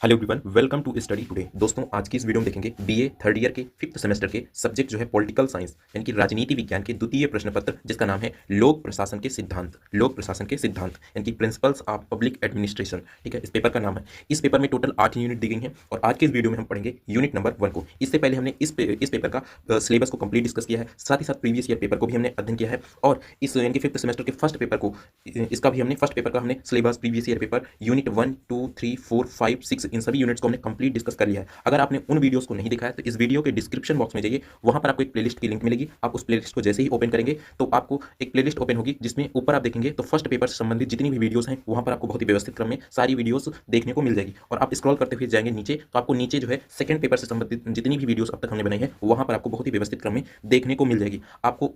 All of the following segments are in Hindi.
Hello everyone, welcome to study today. दोस्तों, आज की इस वीडियो में देखेंगे बीए थर्ड ईयर के फिफ्थ सेमेस्टर के सब्जेक्ट जो है पॉलिटिकल साइंस यानी कि राजनीति विज्ञान के द्वितीय प्रश्न पत्र, जिसका नाम है लोक प्रशासन के सिद्धांत। लोक प्रशासन के सिद्धांत यानी कि प्रिंसिपल्स ऑफ पब्लिक एडमिनिस्ट्रेशन। ठीक है, इस पेपर का नाम है। इस पेपर में टोटल 8 यूनिट दी गई हैं और आज के इस वीडियो में हम पढ़ेंगे यूनिट नंबर 1 को। इससे पहले हमने इस पेपर का सिलेबस को कंप्लीट डिस्कस किया है, साथ ही साथ प्रीवियस ईयर पेपर को भी हमने अध्ययन किया है और इस यानी कि फिफ्थ सेमेस्टर के फर्स्ट पेपर को, इसका भी हमने फर्स्ट पेपर का हमने syllabus previous year paper unit 1, 2, 3, 4, 5, 6 इन सभी यूनिट्स को हमने कंप्लीट डिस्कस कर लिया है। अगर आपने उन वीडियोस को नहीं देखा है तो इस वीडियो के डिस्क्रिप्शन बॉक्स में जाइए, वहां पर आपको एक प्लेलिस्ट की लिंक मिलेगी। आप उस प्लेलिस्ट को जैसे ही ओपन करेंगे तो आपको एक प्लेलिस्ट ओपन होगी, जिसमें ऊपर आप देखेंगे तो फर्स्ट पेपर से संबंधित जितनी भी वीडियोस हैं वहां पर आपको बहुत ही व्यवस्थित क्रम में सारी वीडियोस देखने को मिल जाएगी। और आप स्क्रॉल करते हुए जाएंगे नीचे तो आपको नीचे जो है सेकंड पेपर से संबंधित जितनी भी वीडियोस अब तक हमने बनाई है वहां पर आपको बहुत ही व्यवस्थित क्रम में देखने को मिल जाएगी। आपको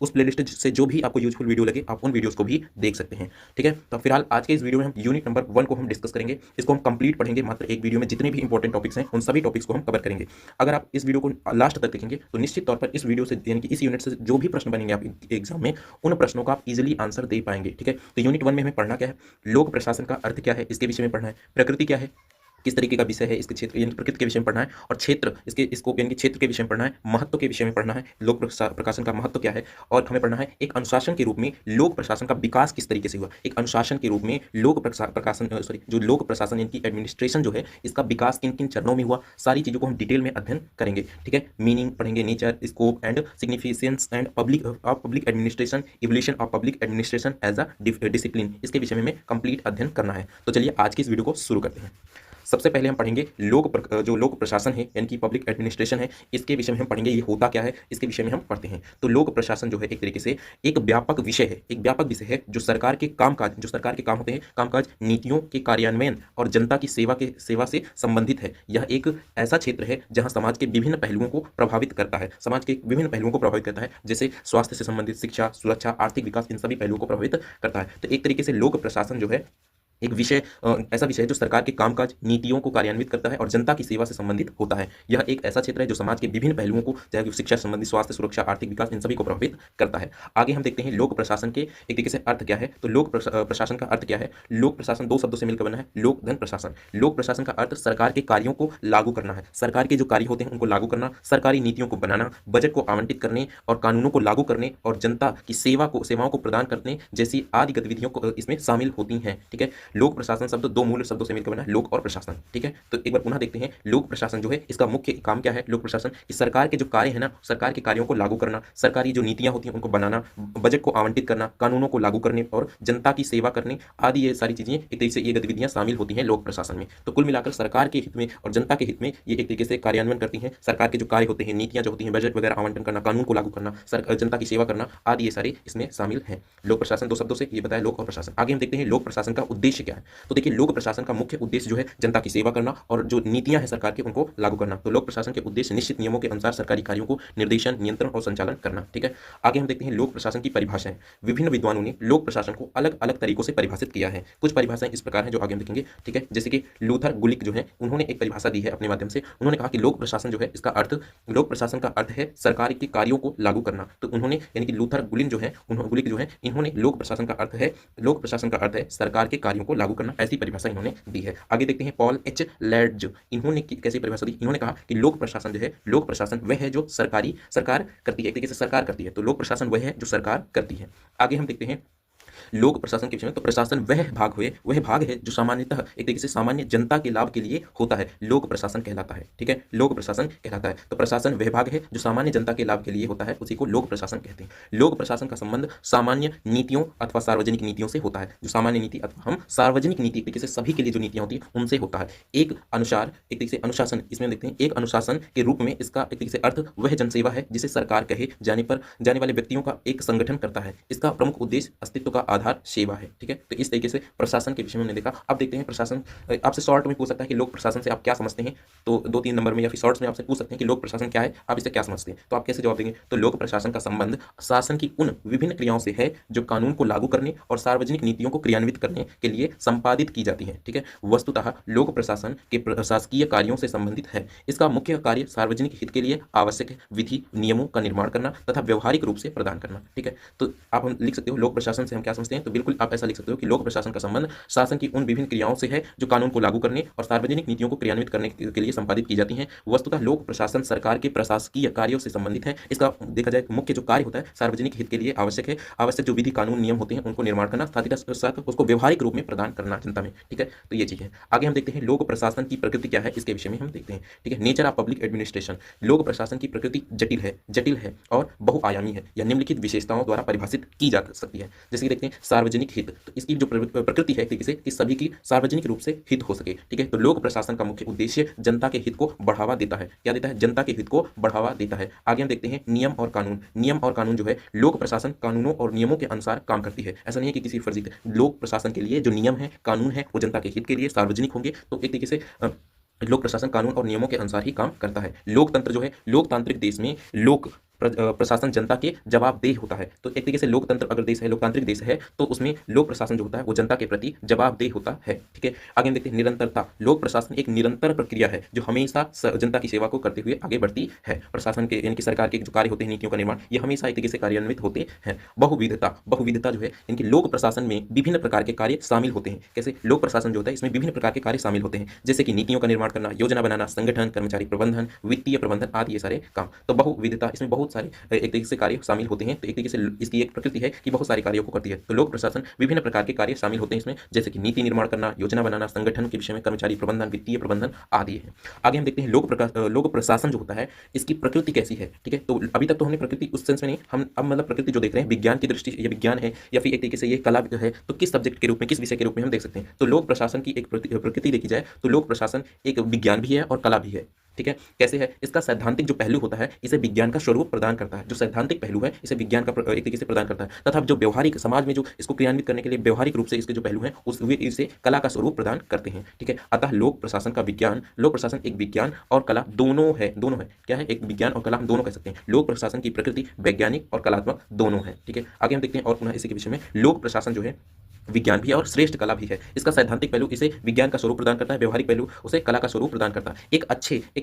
उस प्लेलिस्ट से जो भी आपको यूजफुल वीडियो लगे आप उन वीडियोस को भी देख सकते हैं। ठीक है, तो फिलहाल आज के इस वीडियो में हम यूनिट नंबर 1 को हम डिस्कस करेंगे। इसको हम कंप्लीट पढ़ेंगे, मात्र एक वीडियो में जितने भी इंपॉर्टेंट टॉपिक्स हैं उन सभी टॉपिक्स को हम कवर करेंगे। अगर आप इस वीडियो को लास्ट तक देखेंगे तो निश्चित तौर पर इस वीडियो से यानी कि इस यूनिट से जो भी प्रश्न बनेंगे आप एग्जाम में, उन प्रश्नों का आप इजीली आंसर दे पाएंगे। ठीक है, तो यूनिट 1 में हमें पढ़ना क्या है, लोक प्रशासन का अर्थ क्या है, इसके विषय में पढ़ना है। प्रकृति क्या है, किस तरीके का विषय है, इसके क्षेत्र यानी प्रकृति के विषय में पढ़ना है। और क्षेत्र, इसके स्कोप यानी कि क्षेत्र के विषय में पढ़ना है। महत्व के विषय में पढ़ना है, लोक प्रशासन का महत्व क्या है। और हमें पढ़ना है एक अनुशासन के रूप में लोक प्रशासन का विकास किस तरीके से हुआ। एक अनुशासन के रूप में लोक प्रशासन यानी कि एडमिनिस्ट्रेशन जो है, इसका विकास किन किन चरणों में हुआ, सारी चीज़ों को हम डिटेल में अध्ययन करेंगे। ठीक है, मीनिंग पढ़ेंगे, nature, scope and significance and public administration, evolution of public administration as a discipline, इसके विषय में हमें कंप्लीट अध्ययन करना है। तो चलिए आज की इस वीडियो को शुरू करते हैं। सबसे पहले हम पढ़ेंगे जो लोक प्रशासन है यानी कि पब्लिक एडमिनिस्ट्रेशन है, इसके विषय में हम पढ़ेंगे ये होता क्या है, इसके विषय में हम पढ़ते हैं। तो लोक प्रशासन जो है एक तरीके से एक व्यापक विषय है, एक व्यापक विषय है जो सरकार के कामकाज, जो सरकार के काम होते हैं, कामकाज, नीतियों के कार्यान्वयन और जनता की सेवा से संबंधित है। यह एक ऐसा क्षेत्र है जहां समाज के विभिन्न पहलुओं को प्रभावित करता है, समाज के विभिन्न पहलुओं को प्रभावित करता है, जैसे स्वास्थ्य से संबंधित, शिक्षा, सुरक्षा, आर्थिक विकास, इन सभी पहलुओं को प्रभावित करता है। तो एक तरीके से लोक प्रशासन जो है एक विषय ऐसा विषय है जो सरकार के कामकाज, नीतियों को कार्यान्वित करता है और जनता की सेवा से संबंधित होता है। यह एक ऐसा क्षेत्र है जो समाज के विभिन्न पहलुओं को, चाहे वो शिक्षा संबंधी, स्वास्थ्य, सुरक्षा, आर्थिक विकास, इन सभी को प्रभावित करता है। आगे हम देखते हैं लोक प्रशासन के एक तरीके से अर्थ क्या है। तो लोक प्रशासन का अर्थ क्या है। लोक प्रशासन दो शब्दों से मिलकर बना है, लोक धन प्रशासन। लोक प्रशासन का अर्थ सरकार के कार्यों को लागू करना है, सरकार के जो कार्य होते हैं उनको लागू करना, सरकारी नीतियों को बनाना, बजट को आवंटित करने और कानूनों को लागू करने और जनता की सेवाओं को प्रदान करने जैसी आदि गतिविधियों को इसमें शामिल होती हैं। ठीक है, लोक प्रशासन शब्द दो मूल शब्दों से मिलकर बना है, लोक और प्रशासन। ठीक है, तो एक बार पुनः देखते हैं लोक प्रशासन जो है इसका मुख्य काम क्या है। लोक प्रशासन की सरकार के जो कार्य है ना, सरकार के कार्यों को लागू करना, सरकारी जो नीतियां होती हैं उनको बनाना, बजट को आवंटित करना, कानूनों को लागू करने और जनता की सेवा करने आदि, ये सारी चीजें एक तरीके से ये गतिविधियां शामिल होती हैं लोक प्रशासन में। तो कुल मिलाकर सरकार के हित में और जनता के हित में ये एक तरीके से कार्यान्वयन करती हैं। सरकार के जो कार्य होते हैं, नीतियां जो होती हैं, बजट वगैरह आवंटन करना, कानून को लागू करना, जनता की सेवा करना आदि, ये सारे इसमें शामिल हैं। लोक प्रशासन दो शब्दों से ये बताया, लोक और प्रशासन। आगे हम देखते हैं लोक प्रशासन का उद्देश्य क्या है। तो देखिए, लोक प्रशासन का मुख्य उद्देश्य जो है जनता की सेवा करना और जो नीतियां हैं सरकार की उनको लागू करना। तो लोक प्रशासन के उद्देश्य निश्चित नियमों के अनुसार सरकारी कार्यों को निर्देशन, नियंत्रण और संचालन करना। ठीक है, आगे हम देखते हैं लोक प्रशासन की परिभाषाएं। विभिन्न विद्वानों ने लोक प्रशासन को अलग अलग तरीकों से परिभाषित किया है। कुछ परिभाषाएं इस प्रकार हैं जो आगे हम देखेंगे। ठीक है, जैसे कि लूथर गुलिक जो है उन्होंने एक परिभाषा दी है अपने माध्यम से। उन्होंने कहा कि लोक प्रशासन जो है इसका अर्थ, लोक प्रशासन का अर्थ है सरकार के कार्यों को लागू करना। तो उन्होंने यानी कि लूथर गुलिक जो है इन्होंने लोक प्रशासन का अर्थ है सरकार के कार्यों को लागू करना, ऐसी परिभाषा इन्होंने दी है। आगे देखते हैं पॉल एच लैड्ज, इन्होंने कैसी परिभाषा दी। इन्होंने कहा कि लोक प्रशासन जो है, लोक प्रशासन वह है जो सरकार करती है, एक तरीके से सरकार करती है। तो लोक प्रशासन वह है जो सरकार करती है। आगे हम देखते हैं लोक प्रशासन के विषय में। तो प्रशासन वह भाग है जो सामान्यतः एक तरीके से सामान्य जनता के लाभ के लिए होता है, लोक प्रशासन कहलाता है। ठीक है, लोक प्रशासन कहलाता है। तो प्रशासन वह भाग है जो सामान्य जनता के लाभ के लिए होता है, उसी को लोक प्रशासन कहते हैं। लोक प्रशासन का संबंध सामान्य नीतियों अथवा सार्वजनिक नीतियों से होता है। जो सामान्य नीति अथवा हम सार्वजनिक नीति, एक तरीके से सभी के लिए जो नीतियां होती है उनसे होता है। एक तरीके से अनुशासन, इसमें देखते हैं एक अनुशासन के रूप में इसका एक तरीके से अर्थ वह जनसेवा है जिसे सरकार कहे जाने वाले व्यक्तियों का एक संगठन करता है। इसका प्रमुख उद्देश्य अस्तित्व का आधार सेवा है। ठीक है, तो इस तरीके से प्रशासन के विषय में हमने देखा। अब देखते हैं प्रशासन। आपसे शॉर्ट में पूछ सकता है कि लोक प्रशासन से आप क्या समझते हैं, तो 2-3 नंबर में या फिर शॉर्ट्स में आपसे पूछ सकते हैं कि लोक प्रशासन क्या है, आप इसे क्या समझते हैं। तो आप कैसे जवाब देंगे। तो लोक प्रशासन का संबंध शासन की उन विभिन्न क्रियाओं से है जो कानून को लागू करने और सार्वजनिक नीतियों को क्रियान्वित करने के लिए संपादित की जाती है। ठीक है, वस्तुतः लोक प्रशासन के प्रशासकीय कार्यों से संबंधित है। इसका मुख्य कार्य सार्वजनिक हित के लिए आवश्यक विधि नियमों का निर्माण करना तथा व्यवहारिक रूप से प्रदान करना। ठीक है, तो आप हम लिख सकते हो लोक प्रशासन से हम क्या समझते समझते हैं तो बिल्कुल आप ऐसा लिख सकते हो कि लोक प्रशासन का संबंध शासन की उन विभिन्न क्रियाओं से है जो कानून को लागू करने और सार्वजनिक नीतियों को क्रियान्वित करने के लिए संपादित की जाती हैं। वस्तुतः लोक प्रशासन सरकार के प्रशासकीय कार्यों से संबंधित है। इसका देखा जाए मुख्य जो कार्य होता है सार्वजनिक हित के लिए आवश्यक है। आवश्यक जो विधि कानून नियम होते हैं उनको निर्माण करना, साथ ही साथ उसको व्यवहारिक रूप में प्रदान करना जनता में। ठीक है, तो ये चीज़ है। आगे हम देखते हैं लोक प्रशासन की प्रकृति क्या है, इसके विषय में हम देखते हैं। ठीक है, नेचर ऑफ पब्लिक एडमिनिस्ट्रेशन। लोक प्रशासन की प्रकृति जटिल है और बहुआयामी है। यह निम्नलिखित विशेषताओं द्वारा परिभाषित की जा सकती है। जैसे कि देखते हैं सार्वजनिक हित, तो इसकी जो प्रकृति है कि कि सभी की सार्वजनिक रूप से हित हो सके। ठीक है, तो लोक प्रशासन का मुख्य उद्देश्य जनता के हित को बढ़ावा देता है। क्या देता है? जनता के हित को बढ़ावा देता है। आगे हम देखते हैं नियम और कानून। नियम और कानून जो है लोक प्रशासन कानूनों और नियमों के अनुसार काम करती है। ऐसा नहीं है कि किसी फर्जी लोक प्रशासन के लिए जो नियम है कानून है वो जनता के हित के लिए सार्वजनिक होंगे, तो एक तरीके से लोक प्रशासन कानून और नियमों के अनुसार ही काम करता है। लोकतंत्र जो है लोकतांत्रिक देश में लोक प्रशासन जनता के जवाबदेह होता है। तो एक तरीके से लोकतंत्र अगर देश है, लोकतांत्रिक देश है, तो उसमें लोक प्रशासन जो होता है वो जनता के प्रति जवाबदेह होता है। ठीक है, आगे हम देखते हैं निरंतरता। लोक प्रशासन एक निरंतर प्रक्रिया है जो हमेशा जनता की सेवा को करते हुए आगे बढ़ती है। प्रशासन के यानी कि सरकार के जो कार्य होते हैं, नीतियों का निर्माण, ये हमेशा एक तरीके से कार्यान्वित होते हैं। बहुविधता जो है इनकी लोक प्रशासन में विभिन्न प्रकार के कार्य शामिल होते हैं। कैसे? लोक प्रशासन जो होता है इसमें विभिन्न प्रकार के कार्य शामिल होते हैं, जैसे कि नीतियों का निर्माण करना, योजना बनाना, संगठन, कर्मचारी प्रबंधन, वित्तीय प्रबंधन आदि ये सारे काम। तो बहुविधता, इसमें बहुत सारे एक तरीके से कार्य शामिल होते हैं। तो एक तरीके से इसकी एक प्रकृति है कि बहुत सारे कार्यों को करती है। तो लोक प्रशासन विभिन्न प्रकार के कार्य शामिल होते हैं इसमें, जैसे कि नीति निर्माण करना, योजना बनाना, संगठन के विषय में, कर्मचारी प्रबंधन, वित्तीय प्रबंधन आदि है। आगे हम देखते हैं लोक प्रशासन जो होता है इसकी प्रकृति कैसी है। ठीक है, तो अभी तक तो हमने प्रकृति उस सेंस में नहीं, हम अब मतलब प्रकृति जो देख रहे हैं विज्ञान की दृष्टि से, ये विज्ञान है या फिर एक तरीके से ये कला है, तो किस सब्जेक्ट के रूप में, किस विषय के रूप में हम देख सकते हैं। तो लोक प्रशासन की एक प्रकृति देखी जाए तो लोक प्रशासन एक विज्ञान भी है और कला भी है। ठीक है, कैसे है? इसका सैद्धांतिक जो पहलू होता है इसे विज्ञान का स्वरूप प्रदान करता है। जो सैद्धांतिक पहलू है इसे विज्ञान का एक तरीके से प्रदान करता है, तथा जो व्यवहारिक समाज में जो इसको क्रियान्वित करने के लिए व्यवहारिक रूप से इसके जो पहलू हैं उस वे इसे कला का स्वरूप प्रदान करते हैं। ठीक है, अतः लोक प्रशासन एक विज्ञान और कला दोनों है। क्या है? एक विज्ञान और कला हम दोनों कह सकते हैं। लोक प्रशासन की प्रकृति वैज्ञानिक और कलात्मक दोनों है। ठीक है, आगे हम देखते हैं और पुनः इसी के विषय में। लोक प्रशासन जो है विज्ञान भी है और श्रेष्ठ कला भी है। इसका सैद्धांतिक पहलू इसे विज्ञान का स्वरूप प्रदान करता है, व्यवहारिक पहलू उसे कला का स्वरूप प्रदान करता है। एक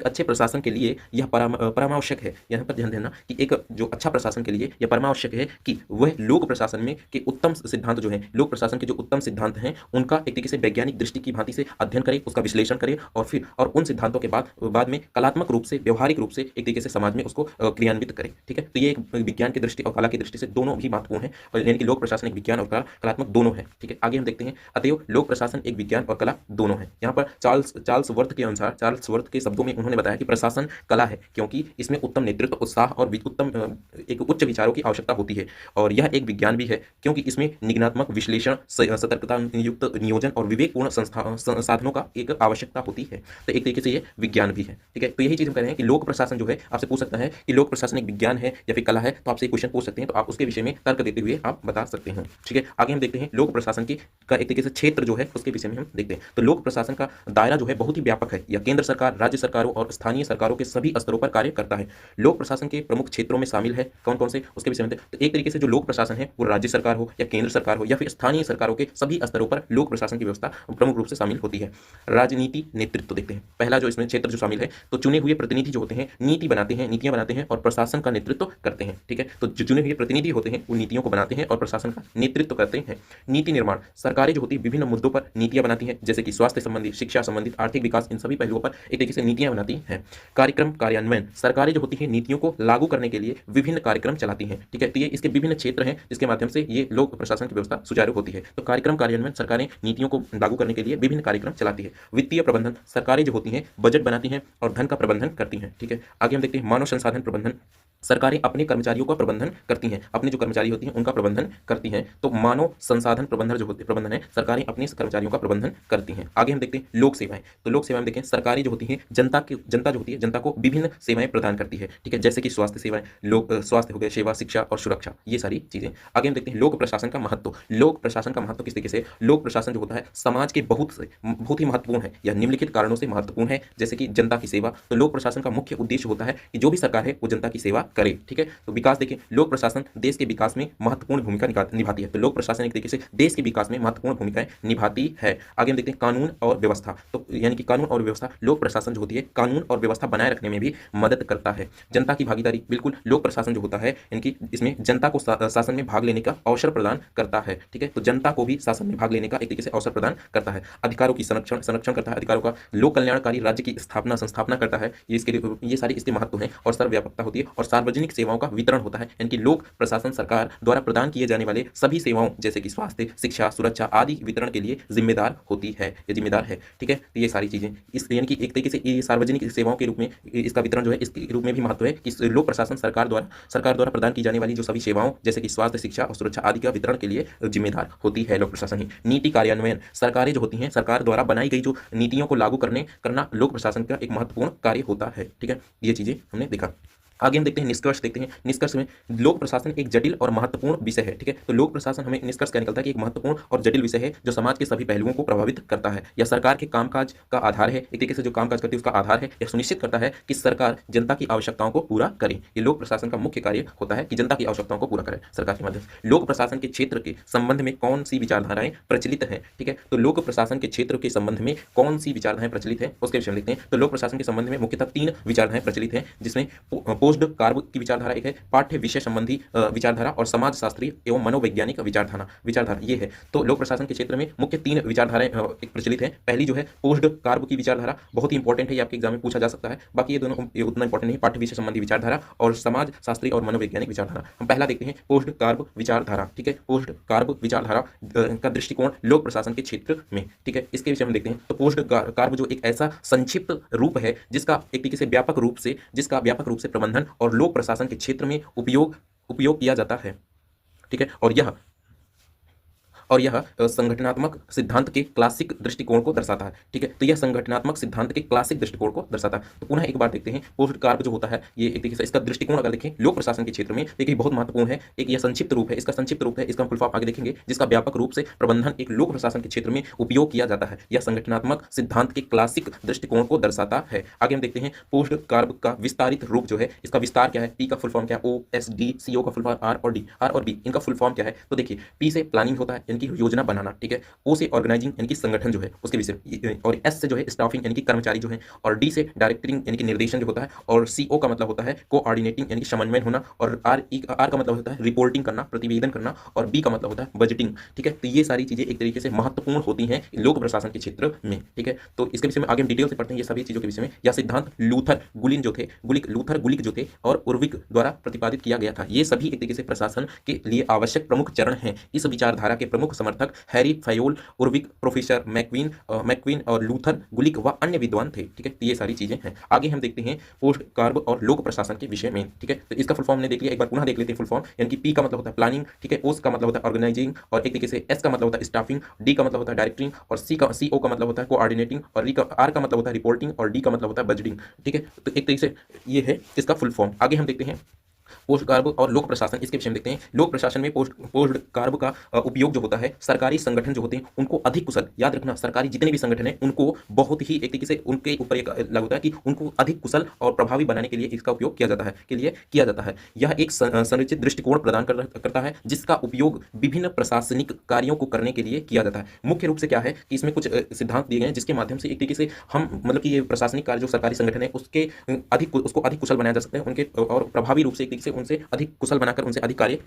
अच्छे प्रशासन के लिए यह परमावश्यक है। यहाँ पर ध्यान देना कि एक जो अच्छा प्रशासन के लिए यह परमावश्यक है कि वह लोक प्रशासन में के उत्तम सिद्धांत जो है, लोक प्रशासन के जो उत्तम सिद्धांत हैं उनका एक तरीके से वैज्ञानिक दृष्टि की भांति से अध्ययन करे, उसका विश्लेषण करे और उन सिद्धांतों के बाद में कलात्मक रूप से, व्यवहारिक रूप से एक तरीके से समाज में उसको क्रियान्वित करे। ठीक है, तो ये एक विज्ञान की दृष्टि और कला की दृष्टि से दोनों भी महत्वपूर्ण है, यानी कि लोक प्रशासन एक विज्ञान और कलात्मक दोनों है। ठीक है, आगे हम देखते हैं अतएव लोक प्रशासन एक विज्ञान और कला दोनों है। यहाँ पर चार्ल्स वर्थ के अनुसार, चार्ल्स वर्थ के शब्दों में उन्होंने बताया कि प्रशासन कला है क्योंकि इसमें उत्तम नेतृत्व, उत्साह और उत्तम एक उच्च विचारों की आवश्यकता होती है, और यह एक विज्ञान भी है क्योंकि इसमें निगनात्मक विश्लेषण, सतर्कता युक्त नियोजन और विवेकपूर्ण साधनों का एक आवश्यकता होती है। तो एक तरीके से ये विज्ञान भी है। ठीक है, तो यही चीज हम कह रहे हैं कि लोक प्रशासन जो है, आपसे पूछ सकता है कि लोक प्रशासन एक विज्ञान है या फिर कला है, तो आपसे क्वेश्चन पूछ सकते हैं, तो आप उसके विषय में तर्क देते हुए आप बता सकते हैं। ठीक है, आगे हम देखते हैं लोक प्रशासन की का एक तरीके से क्षेत्र जो है उसके विषय में हम देखते हैं। तो लोक प्रशासन का दायरा जो है बहुत ही व्यापक है। यह केंद्र सरकार, राज्य सरकारों और स्थानीय सरकारों के सभी स्तरों पर कार्य करता है। लोक प्रशासन के प्रमुख क्षेत्रों में शामिल है कौन कौन से, उसके विषय में। तो एक तरीके से जो लोक प्रशासन है वो राज्य सरकार हो या केंद्र सरकार हो या फिर स्थानीय सरकारों के सभी स्तरों पर लोक प्रशासन की व्यवस्था प्रमुख रूप से शामिल होती है। राजनीति नेतृत्व देखते हैं, पहला जो इसमें क्षेत्र जो शामिल है, तो चुने हुए प्रतिनिधि जो होते हैं नीतियां बनाते हैं और प्रशासन का नेतृत्व करते हैं। ठीक है, तो जो चुने हुए प्रतिनिधि होते हैं वो नीतियों को बनाते हैं और प्रशासन का नेतृत्व करते हैं। नीति निर्माण, सरकारें जो होती है विभिन्न मुद्दों पर नीतियां बनाती हैं, जैसे कि स्वास्थ्य संबंधी, शिक्षा संबंधित, आर्थिक विकास, इन सभी पहलुओं पर एक तरीके से नीतियां बनाती हैं। कार्यक्रम कार्यान्वयन, सरकारें जो होती हैं नीतियों को लागू करने के लिए विभिन्न कार्यक्रम चलाती हैं। ठीक है, तो ये इसके विभिन्न क्षेत्र हैं जिसके माध्यम से ये लोक प्रशासन की व्यवस्था सुचारू होती है। तो कार्यक्रम कार्यान्वयन, सरकारें नीतियों को लागू करने के लिए विभिन्न कार्यक्रम चलाती है। वित्तीय प्रबंधन, सरकारें जो होती हैं बजट बनाती हैं और धन का प्रबंधन करती हैं। ठीक है, आगे हम देखते हैं मानव संसाधन प्रबंधन, सरकारें अपने कर्मचारियों का प्रबंधन करती हैं, अपने जो कर्मचारी होती हैं उनका प्रबंधन करती हैं। तो मानव संसाधन प्रबंधन जो होते प्रबंधन है, सरकारें अपने कर्मचारियों का प्रबंधन करती हैं। आगे हम देखते हैं लोक सेवाएं, तो लोक सेवाएं देखें, सरकारें जो होती हैं जनता जो होती है जनता को विभिन्न सेवाएं प्रदान करती है। ठीक है, जैसे कि स्वास्थ्य सेवाएं, लोक स्वास्थ्य हो गए, सेवा, शिक्षा और सुरक्षा, ये सारी चीजें। आगे हम देखते हैं लोक प्रशासन का महत्व। लोक प्रशासन का महत्व किस तरीके से, लोक प्रशासन जो होता है समाज के बहुत ही महत्वपूर्ण है, या निम्नलिखित कारणों से महत्वपूर्ण है, जैसे कि जनता की सेवा। तो लोक प्रशासन का मुख्य उद्देश्य होता है कि जो भी सरकार है वो जनता की सेवा करे। ठीक है, तो विकास देखिए, लोक प्रशासन देश के विकास में महत्वपूर्ण भूमिका निभाती है। तो लोक प्रशासन एक तरीके से देश के विकास में महत्वपूर्ण भूमिकाएं निभाती है। आगे हम देखते हैं कानून और व्यवस्था। तो यानी कि कानून और व्यवस्था, लोक प्रशासन जो होती है कानून और व्यवस्था बनाए रखने में भी मदद करता है। जनता की भागीदारी, बिल्कुल लोक प्रशासन जो होता है इनकी इसमें जनता को शासन में भाग लेने का अवसर प्रदान करता है। ठीक है, तो जनता को भी शासन में भाग लेने का एक तरीके से अवसर प्रदान करता है। अधिकारों की संरक्षण करता है, अधिकारों का लोक कल्याणकारी राज्य की संस्थापना करता है। ये सारी इसके महत्व हैं और सर्वव्यापकता होती है। और सार्वजनिक सेवाओं का वितरण होता है, यानी कि लोक प्रशासन सरकार द्वारा प्रदान किए जाने वाले सभी सेवाओं जैसे कि स्वास्थ्य, शिक्षा, सुरक्षा आदि वितरण के लिए जिम्मेदार होती है, ये जिम्मेदार है। ठीक है, तो ये सारी चीजें इस यानी कि एक तरीके से ये सार्वजनिक सेवाओं के रूप में इसका वितरण जो है इसके रूप में भी महत्व है कि लोक प्रशासन सरकार द्वारा प्रदान की जाने वाली जो सभी सेवाओं जैसे कि स्वास्थ्य, शिक्षा और सुरक्षा आदि का वितरण के लिए जिम्मेदार होती है लोक प्रशासन ही। नीति कार्यान्वयन, सरकारें जो होती हैं सरकार द्वारा बनाई गई जो नीतियों को लागू करना लोक प्रशासन का एक महत्वपूर्ण कार्य होता है। ठीक है, ये चीजें हमने देखा। आगे हम देखते हैं निष्कर्ष देखते हैं। निष्कर्ष में लोक प्रशासन एक जटिल और महत्वपूर्ण विषय है। ठीक है, तो लोक प्रशासन हमें निष्कर्ष क्या निकलता है कि एक महत्वपूर्ण और जटिल विषय है जो समाज के सभी पहलुओं को प्रभावित करता है या सरकार के कामकाज का आधार है। एक तरीके से जो कामकाज करती है उसका आधार है। यह सुनिश्चित करता है कि सरकार जनता की आवश्यकताओं को पूरा करे। ये लोक प्रशासन का मुख्य कार्य होता है कि जनता की आवश्यकताओं को पूरा करे सरकार के माध्यम से। लोक प्रशासन के क्षेत्र के संबंध में कौन सी विचारधाराएं प्रचलित हैं? ठीक है, तो लोक प्रशासन के क्षेत्र के संबंध में कौन सी विचारधाराएं प्रचलित है उसके विषय में देखते हैं। तो लोक प्रशासन के संबंध में मुख्यतः 3 विचारधाराएं प्रचलित हैं, जिसमें पोस्ट कार्य की विचारधारा एक है, पाठ्य विषय संबंधी विचारधारा और समाज शास्त्रीय एवं मनोवैज्ञानिक विचारधारा ये है। तो लोक प्रशासन के क्षेत्र में मुख्य 3 विचारधाराएं एक प्रचलित हैं। पहली जो है पोस्ट कार्य की विचारधारा, बहुत ही इंपॉर्टेंट है, ये आपके एग्जाम में पूछा जा सकता है। बाकी ये दोनों ये उतना इंपॉर्टेंट नहीं, पाठ्य विषय संबंधी विचारधारा और समाज शास्त्रीय और मनोवैज्ञानिक विचारधारा। हम पहला देखते हैं पोस्ट कार्य विचारधारा। ठीक है, पोस्ट कार्य विचारधारा का दृष्टिकोण लोक प्रशासन के क्षेत्र में। ठीक है, इसके विषय में देखते हैं। तो पोस्ट कार्य जो एक ऐसा संक्षिप्त रूप है जिसका एक तरीके से व्यापक रूप से प्रबंधन और लोक प्रशासन के क्षेत्र में उपयोग किया जाता है। ठीक है, और यह संगठनात्मक सिद्धांत के क्लासिक दृष्टिकोण को दर्शाता है। ठीक है, तो यह संगठनात्मक सिद्धांत के क्लासिक दृष्टिकोण को दर्शाता है। तो पुनः एक बार देखते हैं पोस्ट कार्य जो होता है ये एक तरीके से इसका दृष्टिकोण अगर देखें लोक प्रशासन के क्षेत्र में देखिए बहुत महत्वपूर्ण है। एक यह संक्षिप्त रूप है, इसका फुल फॉर्म आगे देखेंगे, जिसका व्यापक रूप से प्रबंधन एक लोक प्रशासन के क्षेत्र में उपयोग किया जाता है। यह संगठनात्मक सिद्धांत के क्लासिक दृष्टिकोण को दर्शाता है। आगे हम देखते हैं पोस्ट कार्य का विस्तारित रूप जो है, इसका विस्तार क्या है? पी का फुल फॉर्म क्या है? OSD, CO का फुल फॉर्म आर और बी इनका फुल फॉर्म क्या है? तो देखिए पी से प्लानिंग होता है यानी कि योजना बनाना। ठीक है, ओ से ऑर्गेनाइजिंग यानी कि संगठन जो है उसके विषय, और एस से जो है स्टाफिंग यानी कि कर्मचारी जो है, और डी से डायरेक्टिंग यानी कि निर्देशन जो होता है, और CO का मतलब होता है कोऑर्डिनेटिंग यानी कि समन्वय होना, और आर का मतलब होता है रिपोर्टिंग करना, प्रतिवेदन करना, और बी का मतलब होता है बजटिंग। ठीक है, तो ये सारी चीजें एक तरीके से महत्वपूर्ण होती हैं लोक प्रशासन के क्षेत्र में। ठीक है, तो इसके विषय में आगे हम डिटेल से पढ़ते हैं ये सभी चीजों के विषय में। यह सिद्धांत लूथर गुलिक जो थे और उर्विक द्वारा प्रतिपादित किया गया था। ये सभी एक तरीके से प्रशासन के लिए आवश्यक प्रमुख चरण हैं। इस विचारधारा के प्रमुख समर्थक हैरी फायोल, उर्विक, प्रोफेसर मैक्वीन और लूथर, गुलिक व अन्य विद्वान थे। ठीक है, तो ये सारी चीजें हैं। आगे हम देखते हैं पोस्ट कार्य और लोक प्रशासन के विषय में। ठीक है, तो इसका फुल फॉर्म ने देख लिया, एक बार पुनः देख लेते हैं फुल फॉर्म। यानी कि पी का मतलब होता है प्लानिंग, ठीक है, ओस का मतलब होता है ऑर्गेनाइजिंग, और एक तरीके से एस का मतलब होता है स्टाफिंग, डी का मतलब होता है डायरेक्टिंग, और CO का मतलब होता है कोऑर्डिनेटिंग, और आर का मतलब होता है रिपोर्टिंग, और डी का मतलब होता है बजटिंग। ठीक है, तो एक तरीके से ये है इसका फुल फॉर्म। आगे हम देखते हैं पोस्ट कार्य और लोक प्रशासन, इसके विषय में देखते हैं। लोक प्रशासन में पोस्ट कार्य का उपयोग जो होता है सरकारी संगठन जो होते हैं उनको अधिक कुशल, याद रखना सरकारी जितने भी संगठन हैं उनको बहुत ही एक तरीके से उनके ऊपर एक लागू होता है कि उनको अधिक कुशल और प्रभावी बनाने के लिए इसका उपयोग किया जाता है। यह एक संरचित दृष्टिकोण प्रदान करता है जिसका उपयोग विभिन्न प्रशासनिक कार्यों को करने के लिए किया जाता है। मुख्य रूप से क्या है कि इसमें कुछ सिद्धांत दिए गए हैं जिसके माध्यम से एक तरीके से हम मतलब कि ये प्रशासनिक कार्य जो सरकारी संगठन है उसको अधिक कुशल बनाया जा सकता है, उनके और प्रभावी रूप से से उनसे अधिक कुशल बनाकर उनसे अधिक कार्य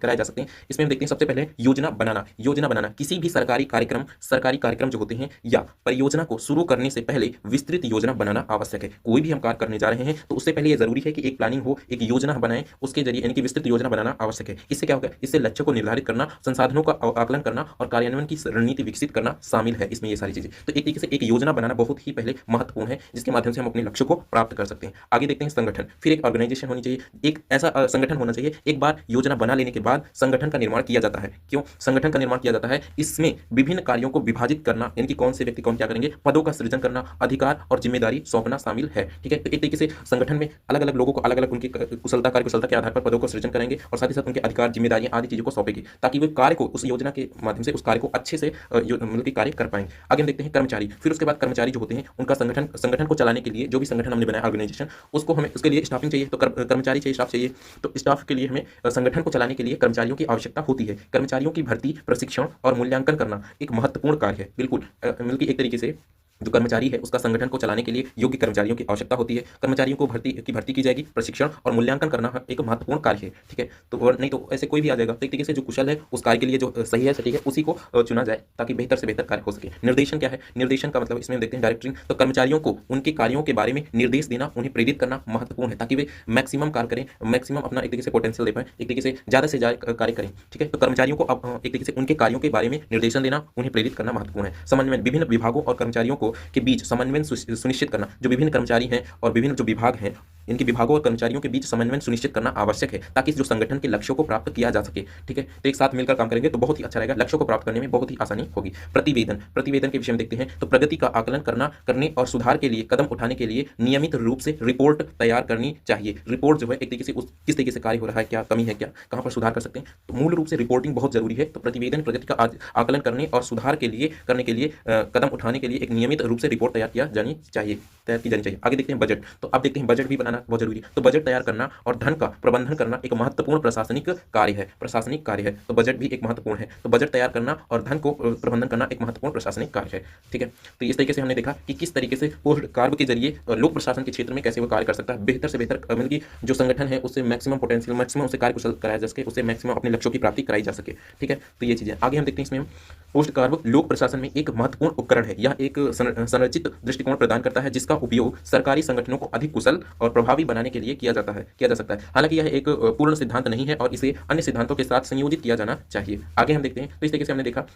कराए जा सकते हैं। इसमें हम देखते हैं सबसे पहले योजना बनाना। किसी भी सरकारी कार्यक्रम जो होते हैं या परियोजना को शुरू करने से पहले विस्तृत योजना बनाना आवश्यक है। कोई भी हम कार्य करने जा रहे हैं तो उससे पहले यह जरूरी है कि एक प्लानिंग हो, एक योजना बनाएं, उसके जरिए यानी कि विस्तृत योजना बनाना आवश्यक है। इससे क्या होगा? इससे लक्ष्य को निर्धारित करना, संसाधनों का आकलन करना और कार्यान्वयन की रणनीति विकसित करना शामिल है इसमें, ये सारी चीजें। तो एक तरीके से एक योजना बनाना बहुत ही पहले महत्वपूर्ण है जिसके माध्यम से हम अपने लक्ष्य को प्राप्त कर सकते हैं। आगे देखते हैं संगठन, फिर एक ऑर्गेनाइजेशन होनी चाहिए, एक ऐसा संगठन होना चाहिए। एक बार योजना बना लेने के बाद संगठन का निर्माण किया जाता है। क्यों संगठन का निर्माण किया जाता है? इसमें विभिन्न कार्यों को विभाजित करना, यानी कि कौन से व्यक्ति कौन क्या करेंगे, पदों का सृजन करना, अधिकार और जिम्मेदारी सौंपना शामिल है। ठीक है, तो एक तरीके से संगठन में अलग अलग लोगों को अलग अलग उनकी कुशलता के आधार पर पदों को सृजन करेंगे और साथ ही साथ उनके अधिकार, जिम्मेदारियां आदि चीजों को सौंपेगी ताकि वे कार्य को उस योजना के माध्यम से उस कार्य को अच्छे से मतलब कि कार्य कर पाएंगे। आगे हम देखते हैं कर्मचारी, फिर उसके बाद कर्मचारी जो होते हैं उनका संगठन को चलाने के लिए जो भी संगठन हमने बनाया ऑर्गेनाइजेशन, उसको हमें उसके लिए स्टाफिंग चाहिए, तो कर्मचारी चाहिए, स्टाफ चाहिए। तो स्टाफ के लिए हमें संगठन को चलाने के लिए कर्मचारियों की आवश्यकता होती है। कर्मचारियों की भर्ती, प्रशिक्षण और मूल्यांकन करना एक महत्वपूर्ण कार्य है। बिल्कुल मतलब कि एक तरीके से जो कर्मचारी है उसका संगठन को चलाने के लिए योग्य कर्मचारियों की आवश्यकता होती है। कर्मचारियों को भर्ती की जाएगी, प्रशिक्षण और मूल्यांकन करना एक महत्वपूर्ण कार्य है। ठीक है, तो और नहीं तो ऐसे कोई भी आ जाएगा। तो एक तरीके से जो कुशल है उस कार्य के लिए जो सही है, सटीक है, उसी को चुना जाए ताकि बेहतर से बेहतर कार्य हो सके। निर्देशन क्या है? निर्देशन का मतलब इसमें हम देखते हैं डायरेक्टिंग। तो कर्मचारियों को उनके कार्यों के बारे में निर्देश देना, उन्हें प्रेरित करना महत्वपूर्ण है ताकि वे मैक्सिमम कार्य करें, मैक्सिमम अपना एक तरीके से पोटेंशियल दे पाएं, एक तरीके से ज़्यादा कार्य करें। ठीक है, तो कर्मचारियों को अब एक तरीके से उनके कार्यों के बारे में निर्देशन देना, उन्हें प्रेरित करना महत्वपूर्ण है। समन्वय, विभिन्न विभागों और कर्मचारियों को के बीच समन्वय सुनिश्चित करना। जो विभिन्न कर्मचारी हैं और विभिन्न जो विभाग हैं, इनके विभागों और कर्मचारियों के बीच समन्वय सुनिश्चित करना आवश्यक है ताकि जो संगठन के लक्ष्यों को प्राप्त किया जा सके। ठीक है, तो एक साथ मिलकर काम करेंगे तो बहुत ही अच्छा रहेगा, लक्ष्यों को प्राप्त करने में बहुत ही आसानी होगी। प्रतिवेदन के विषय में देखते हैं तो प्रगति का आकलन करने और सुधार के लिए कदम उठाने के लिए नियमित रूप से रिपोर्ट तैयार करनी चाहिए। रिपोर्ट जो है एक तरीके से किस तरीके से कार्य हो रहा है, क्या कमी है, क्या कहाँ पर सुधार कर सकते हैं, तो मूल रूप से रिपोर्टिंग बहुत जरूरी है। तो प्रतिवेदन प्रगति का आकलन करने और सुधार करने के लिए कदम उठाने के लिए एक नियमित रूप से रिपोर्ट तैयार की जानी चाहिए। आगे देखते हैं बजट। तो अब देखते हैं बजट भी बनाना बहुत जरूरी है। तो बजट तैयार करना और धन का प्रबंधन करना एक महत्वपूर्ण प्रशासनिक कार्य है। तो बजट भी एक महत्वपूर्ण है। तो बजट तैयार करना और धन को प्रबंधन करना एक महत्वपूर्ण प्रशासनिक कार्य है। ठीक है, तो इस तरीके से हमने देखा कि किस तरीके से पोस्ट कार्य के जरिए लोक प्रशासन के क्षेत्र में कैसे वो कार्य कर सकता है, बेहतर से बेहतर मतलब कि जो संगठन है उससे मैक्सिमम पोटेंशियल, मैक्सिमम उसे कार्य कुशल कराया जा सके, उससे मैक्सिमम अपने लक्ष्यों की प्राप्ति कराई जा सके। ठीक है, तो ये चीजें आगे हम देखते हैं। इसमें पोस्ट कार्य लोक प्रशासन में एक महत्वपूर्ण उपकरण है। यह एक संरचित दृष्टिकोण प्रदान करता है जिसका उपयोग सरकारी संगठनों को अधिक कुशल और प्रभावी बनाने के लिए किया जा सकता है। हालांकि यह एक पूर्ण सिद्धांत नहीं है और इसे अन्य सिद्धांतों के साथ संयोजित किया जाना चाहिए। आगे हम देखते हैं, तो इस तरीके से हमने देखा।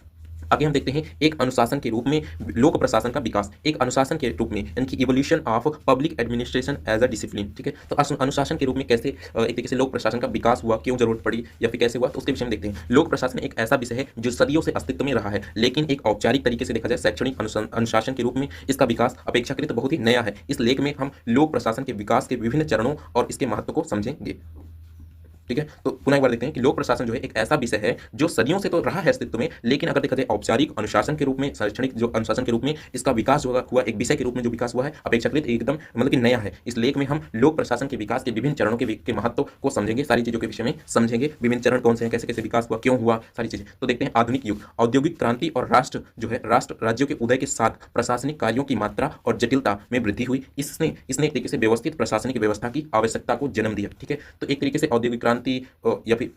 आगे हम देखते हैं एक अनुशासन के रूप में लोक प्रशासन का विकास, एक अनुशासन के रूप में यानी evolution of public administration as a discipline. ठीक है, तो अनुशासन के रूप में कैसे एक तरीके से लोक प्रशासन का विकास हुआ, क्यों जरूरत पड़ी या फिर कैसे हुआ, तो उसके विषय में देखते हैं। लोक प्रशासन एक ऐसा विषय है जो सदियों से अस्तित्व में रहा है, लेकिन एक औपचारिक तरीके से देखा जाए शैक्षणिक अनुशासन के रूप में इसका विकास अपेक्षाकृत बहुत ही नया है। इस लेख में हम लोक प्रशासन के विकास के विभिन्न चरणों और इसके महत्व को समझेंगे। ठीक है, तो पुनः एक बार देखते हैं कि लोक प्रशासन जो है एक ऐसा विषय है जो सदियों से तो रहा है अस्तित्व में, लेकिन अगर देखा जाए औपचारिक अनुशासन के रूप में, शैक्षणिक जो अनुशासन के रूप में इसका विकास हुआ, एक विषय के रूप में जो विकास हुआ है अपेक्षाकृत एकदम मतलब कि नया है। इस लेख में हम लोक प्रशासन के विकास के विभिन्न चरणों के महत्व को समझेंगे, सारी चीजों के विषय में समझेंगे, विभिन्न चरण कौन से हैं, कैसे कैसे विकास हुआ, क्यों हुआ, सारी चीजें। तो देखते हैं आधुनिक युग, औद्योगिक क्रांति और राष्ट्र राज्यों के उदय के साथ प्रशासनिक कार्यों की मात्रा और जटिलता में वृद्धि हुई। इसने एक तरीके से व्यवस्थित प्रशासनिक व्यवस्था की आवश्यकता को जन्म दिया। ठीक है, तो एक तरीके से औद्योगिक क्रांति या फिर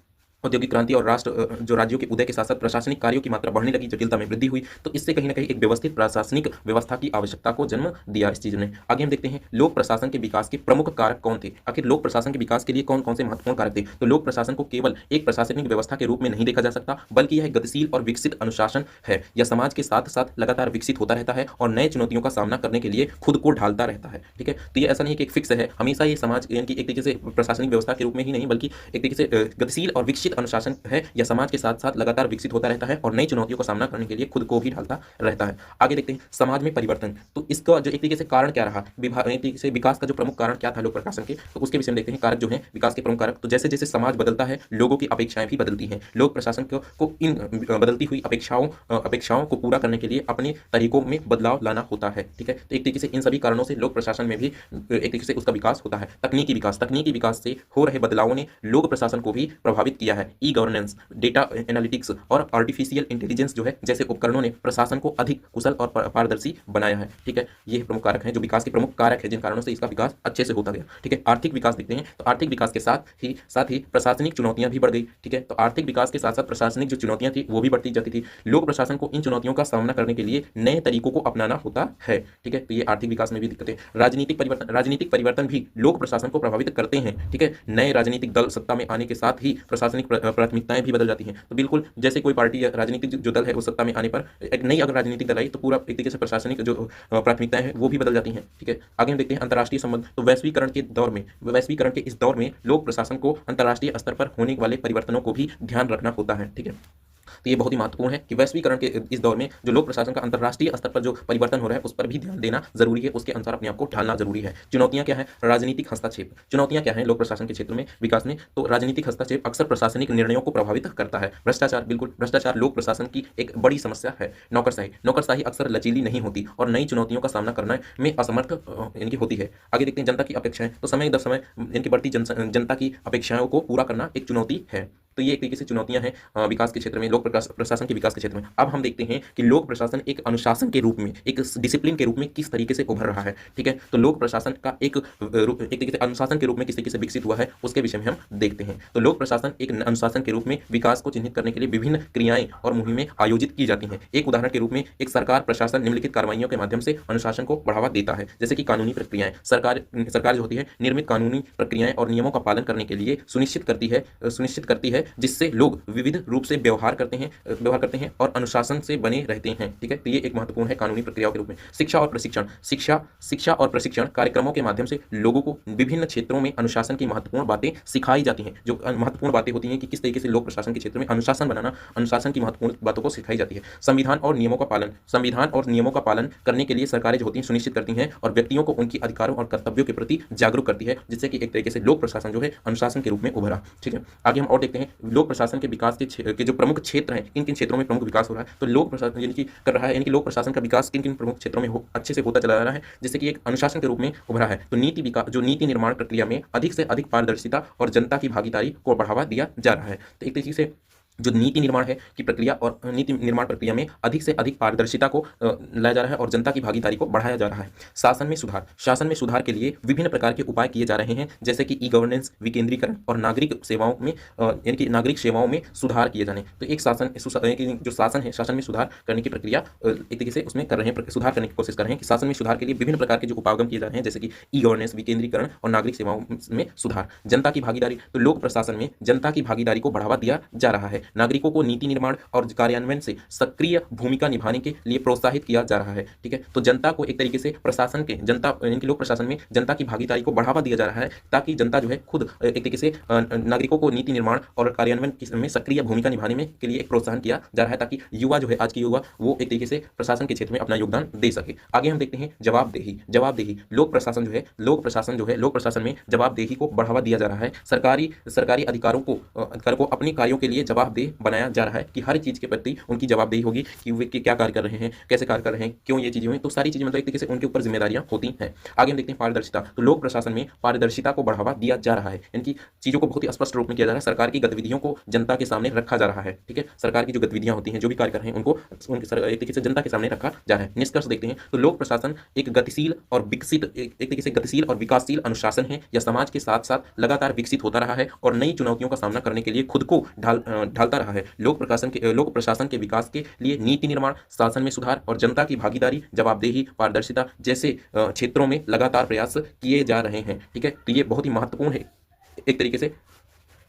औद्योगिक क्रांति और राज्यों के उदय के साथ साथ प्रशासनिक कार्यों की मात्रा बढ़ने लगी, जटिलता में वृद्धि हुई, तो इससे कहीं ना कहीं एक व्यवस्थित प्रशासनिक व्यवस्था की आवश्यकता को जन्म दिया इस चीज ने। आगे हम देखते हैं लोक प्रशासन के विकास के प्रमुख कारक कौन थे। आखिर लोक प्रशासन के विकास के लिए कौन कौन से महत्वपूर्ण कारक थे। तो लोक प्रशासन को केवल एक प्रशासनिक व्यवस्था के रूप में नहीं देखा जा सकता, बल्कि यह गतिशील और विकसित अनुशासन है। यह समाज के साथ साथ लगातार विकसित होता रहता है और नए चुनौतियों का सामना करने के लिए खुद को ढालता रहता है। ठीक है, तो ये ऐसा नहीं कि एक फिक्स है, हमेशा ये समाज यानी एक तरीके से प्रशासनिक व्यवस्था के रूप में ही नहीं, बल्कि एक तरीके से गतिशील और विकसित अनुशासन है। यह समाज के साथ साथ लगातार विकसित होता रहता है और नई चुनौतियों का सामना करने के लिए खुद को भी ढालता रहता है। आगे देखते हैं समाज में परिवर्तन, तो इसका जो एक तरीके से कारण क्या रहा, एक तरीके से विकास का जो प्रमुख कारण क्या था लोक प्रशासन के, तो उसके विषय में देखते हैं कारक जो है विकास के प्रमुख कारक। तो जैसे जैसे समाज बदलता है लोगों की अपेक्षाएं भी बदलती हैं। लोक प्रशासन को इन बदलती हुई अपेक्षाओं को पूरा करने के लिए अपने तरीकों में बदलाव लाना होता है। ठीक है, तो एक तरीके से इन सभी कारणों से लोक प्रशासन में भी एक तरीके से उसका विकास होता है। तकनीकी विकास से हो रहे बदलावों ने लोक प्रशासन को भी प्रभावित किया है। ई गवर्नेंस, डेटा एनालिटिक्स और आर्टिफिशियल इंटेलिजेंस जो है जैसे उपकरणों ने प्रशासन को अधिक कुशल और पारदर्शी बनाया है। ठीक है, ये प्रमुख कारक हैं जो विकास के प्रमुख कारक है, जिन कारणों से इसका विकास अच्छे से होता गया। ठीक है, आर्थिक विकास देखते हैं, तो आर्थिक विकास के साथ ही प्रशासनिक चुनौतियां भी बढ़ गई। ठीक है, तो आर्थिक विकास के साथ साथ प्रशासनिक जो चुनौतियां थी वो भी बढ़ती जाती थी। लोक प्रशासन को इन चुनौतियों का सामना करने के लिए नए तरीकों को अपनाना होता है। ठीक है, तो ये आर्थिक विकास में भी दिक्कतें। राजनीतिक परिवर्तन भी लोक प्रशासन को प्रभावित करते हैं। ठीक है, नए राजनीतिक दल सत्ता में आने के साथ ही प्रशासनिक प्राथमिकताएं भी बदल जाती हैं। तो बिल्कुल जैसे कोई पार्टी या राजनीतिक जो दल है वो सत्ता में आने पर एक नई अगर राजनीतिक दल आई तो पूरा एक तरीके से प्रशासनिक जो प्राथमिकताएं हैं वो भी बदल जाती हैं। ठीक है, आगे हम देखते हैं अंतर्राष्ट्रीय संबंध। तो वैश्वीकरण के इस दौर में लोक प्रशासन को अंतर्राष्ट्रीय स्तर पर होने वाले परिवर्तनों को भी ध्यान रखना होता है। ठीक है, तो ये बहुत ही महत्वपूर्ण है कि वैश्वीकरण के इस दौर में जो लोक प्रशासन का अंतर्राष्ट्रीय स्तर पर जो परिवर्तन हो रहा है उस पर भी ध्यान देना जरूरी है, उसके अनुसार अपने आप को ढालना जरूरी है। चुनौतियां क्या है? राजनीतिक हस्तक्षेप। चुनौतियां क्या है लोक प्रशासन के क्षेत्र में विकास में? तो राजनीतिक हस्तक्षेप अक्सर प्रशासनिक निर्णयों को प्रभावित करता है। भ्रष्टाचार, बिल्कुल भ्रष्टाचार लोक प्रशासन की एक बड़ी समस्या है। नौकरशाही, नौकरशाही अक्सर लचीली नहीं होती और नई चुनौतियों का सामना करने में असमर्थ इनकी होती है। आगे देखते हैं जनता की अपेक्षाएं। तो समय दर समय इनकी बढ़ती जनता की अपेक्षाओं को पूरा करना एक चुनौती है। तो ये एक तरीके से चुनौतियां हैं विकास के क्षेत्र में, लोक प्रशासन के विकास के क्षेत्र में। अब हम देखते हैं कि लोक प्रशासन एक अनुशासन के रूप में, एक डिसिप्लिन के रूप में किस तरीके से उभर रहा है। ठीक है, तो लोक प्रशासन का एक तरीके से अनुशासन के रूप में किस तरीके से विकसित हुआ है उसके विषय में हम देखते हैं। तो लोक प्रशासन एक अनुशासन के रूप में विकास को चिन्हित करने के लिए विभिन्न क्रियाएं और मुहिमें आयोजित की जाती हैं। एक उदाहरण के रूप में एक सरकार प्रशासन निम्नलिखित कार्रवाइयों के माध्यम से अनुशासन को बढ़ावा देता है, जैसे कि कानूनी प्रक्रियाएं। सरकार जो होती है निर्मित कानूनी प्रक्रियाएं और नियमों का पालन करने के लिए सुनिश्चित करती है जिससे लोग विविध रूप से व्यवहार करते हैं और अनुशासन से बने रहते हैं। ठीक है, तो ये एक महत्वपूर्ण है कानूनी प्रक्रियाओं के रूप में। शिक्षा और प्रशिक्षण, शिक्षा और प्रशिक्षण कार्यक्रमों के माध्यम से लोगों को विभिन्न क्षेत्रों में अनुशासन की महत्वपूर्ण बातें सिखाई जाती हैं। जो महत्वपूर्ण बातें होती हैं कि किस तरीके से लोक प्रशासन के क्षेत्र में अनुशासन बनाना, अनुशासन की महत्वपूर्ण बातों को सिखाई जाती है। संविधान और नियमों का पालन करने के लिए सरकारें जो होती हैं सुनिश्चित करती हैं और व्यक्तियों को उनकी अधिकारों और कर्तव्यों के प्रति जागरूक करती है, जिससे कि एक तरीके से लोक प्रशासन जो है अनुशासन के रूप में उभरा। ठीक है, आगे हम और देखते हैं लोक प्रशासन के विकास के जो प्रमुख क्षेत्र हैं, किन किन क्षेत्रों में प्रमुख विकास हो रहा है। तो लोक प्रशासन यानी कि कर रहा है, यानी कि लोक प्रशासन का विकास किन किन प्रमुख क्षेत्रों में अच्छे से होता चला जा रहा है, जिससे कि एक अनुशासन के रूप में उभरा है। तो नीति निर्माण प्रक्रिया में अधिक से अधिक पारदर्शिता और जनता की भागीदारी को बढ़ावा दिया जा रहा है। तो एक तरीके से जो नीति निर्माण है की प्रक्रिया और नीति निर्माण प्रक्रिया में अधिक से अधिक पारदर्शिता को लाया जा रहा है और जनता की भागीदारी को बढ़ाया जा रहा है। शासन में सुधार के लिए विभिन्न प्रकार के उपाय किए जा रहे हैं, जैसे कि ई गवर्नेंस, विकेंद्रीकरण और नागरिक सेवाओं में यानी कि नागरिक सेवाओं में सुधार किए जाने। तो एक जो शासन है, शासन में सुधार करने की प्रक्रिया एक तरीके से उसमें कर रहे हैं, सुधार करने की कोशिश कर रहे हैं कि शासन में सुधार के लिए विभिन्न प्रकार के जो उपागम किए जा रहे हैं, जैसे कि ई गवर्नेंस, विकेंद्रीकरण और नागरिक सेवाओं में सुधार। जनता की भागीदारी, तो लोक प्रशासन में जनता की भागीदारी को बढ़ावा दिया जा रहा है। नागरिकों को नीति निर्माण और कार्यान्वयन से सक्रिय भूमिका निभाने के लिए प्रोत्साहित किया जा रहा है। ठीक है, तो जनता को एक तरीके से प्रशासन के इनके लोक प्रशासन में जनता की भागीदारी को बढ़ावा दिया जा रहा है, ताकि जनता जो है खुद एक तरीके से नागरिकों को नीति निर्माण और कार्यान्वयन में सक्रिय भूमिका निभाने में के लिए एक प्रोत्साहन किया जा रहा है, ताकि युवा जो है, आज की युवा, वो एक तरीके से प्रशासन के क्षेत्र में अपना योगदान दे सके। आगे हम देखते हैं जवाबदेही। लोक प्रशासन में जवाबदेही को बढ़ावा दिया जा रहा है। सरकारी अधिकारों को अपने कार्यों के लिए जवाबदेह बनाया जा रहा है कि हर चीज के प्रति उनकी जवाबदेही होगी कि वे क्या कार्य कर रहे हैं, कैसे कार्य कर रहे हैं, क्यों ये चीजें हुई। तो सारी चीजें मतलब एक तरीके से उनके ऊपर जिम्मेदारियां होती हैं। आगे हम देखते हैं पारदर्शिता। तो लोक प्रशासन में पारदर्शिता को बढ़ावा दिया जा रहा है, इनकी चीजों को बहुत ही स्पष्ट रूप में किया जा रहा है। सरकार की गतिविधियों को जनता के सामने रखा जा रहा है। ठीक है, सरकार की जो गतिविधियां होती हैं, जो भी कार्य कर रहे हैं, उनको एक तरीके से जनता के सामने रखा जा रहा है। निष्कर्ष देखते हैं, तो लोक प्रशासन एक गतिशील और विकासशील अनुशासन है। यह समाज के साथ साथ लगातार विकसित होता रहा है और नई चुनौतियों का सामना करने के लिए खुद को ढालता रहा है। लोक प्रशासन के विकास के लिए नीति निर्माण, शासन में सुधार और जनता की भागीदारी, जवाबदेही, पारदर्शिता जैसे क्षेत्रों में लगातार प्रयास किए जा रहे हैं। ठीक है, तो ये बहुत ही महत्वपूर्ण है एक तरीके से,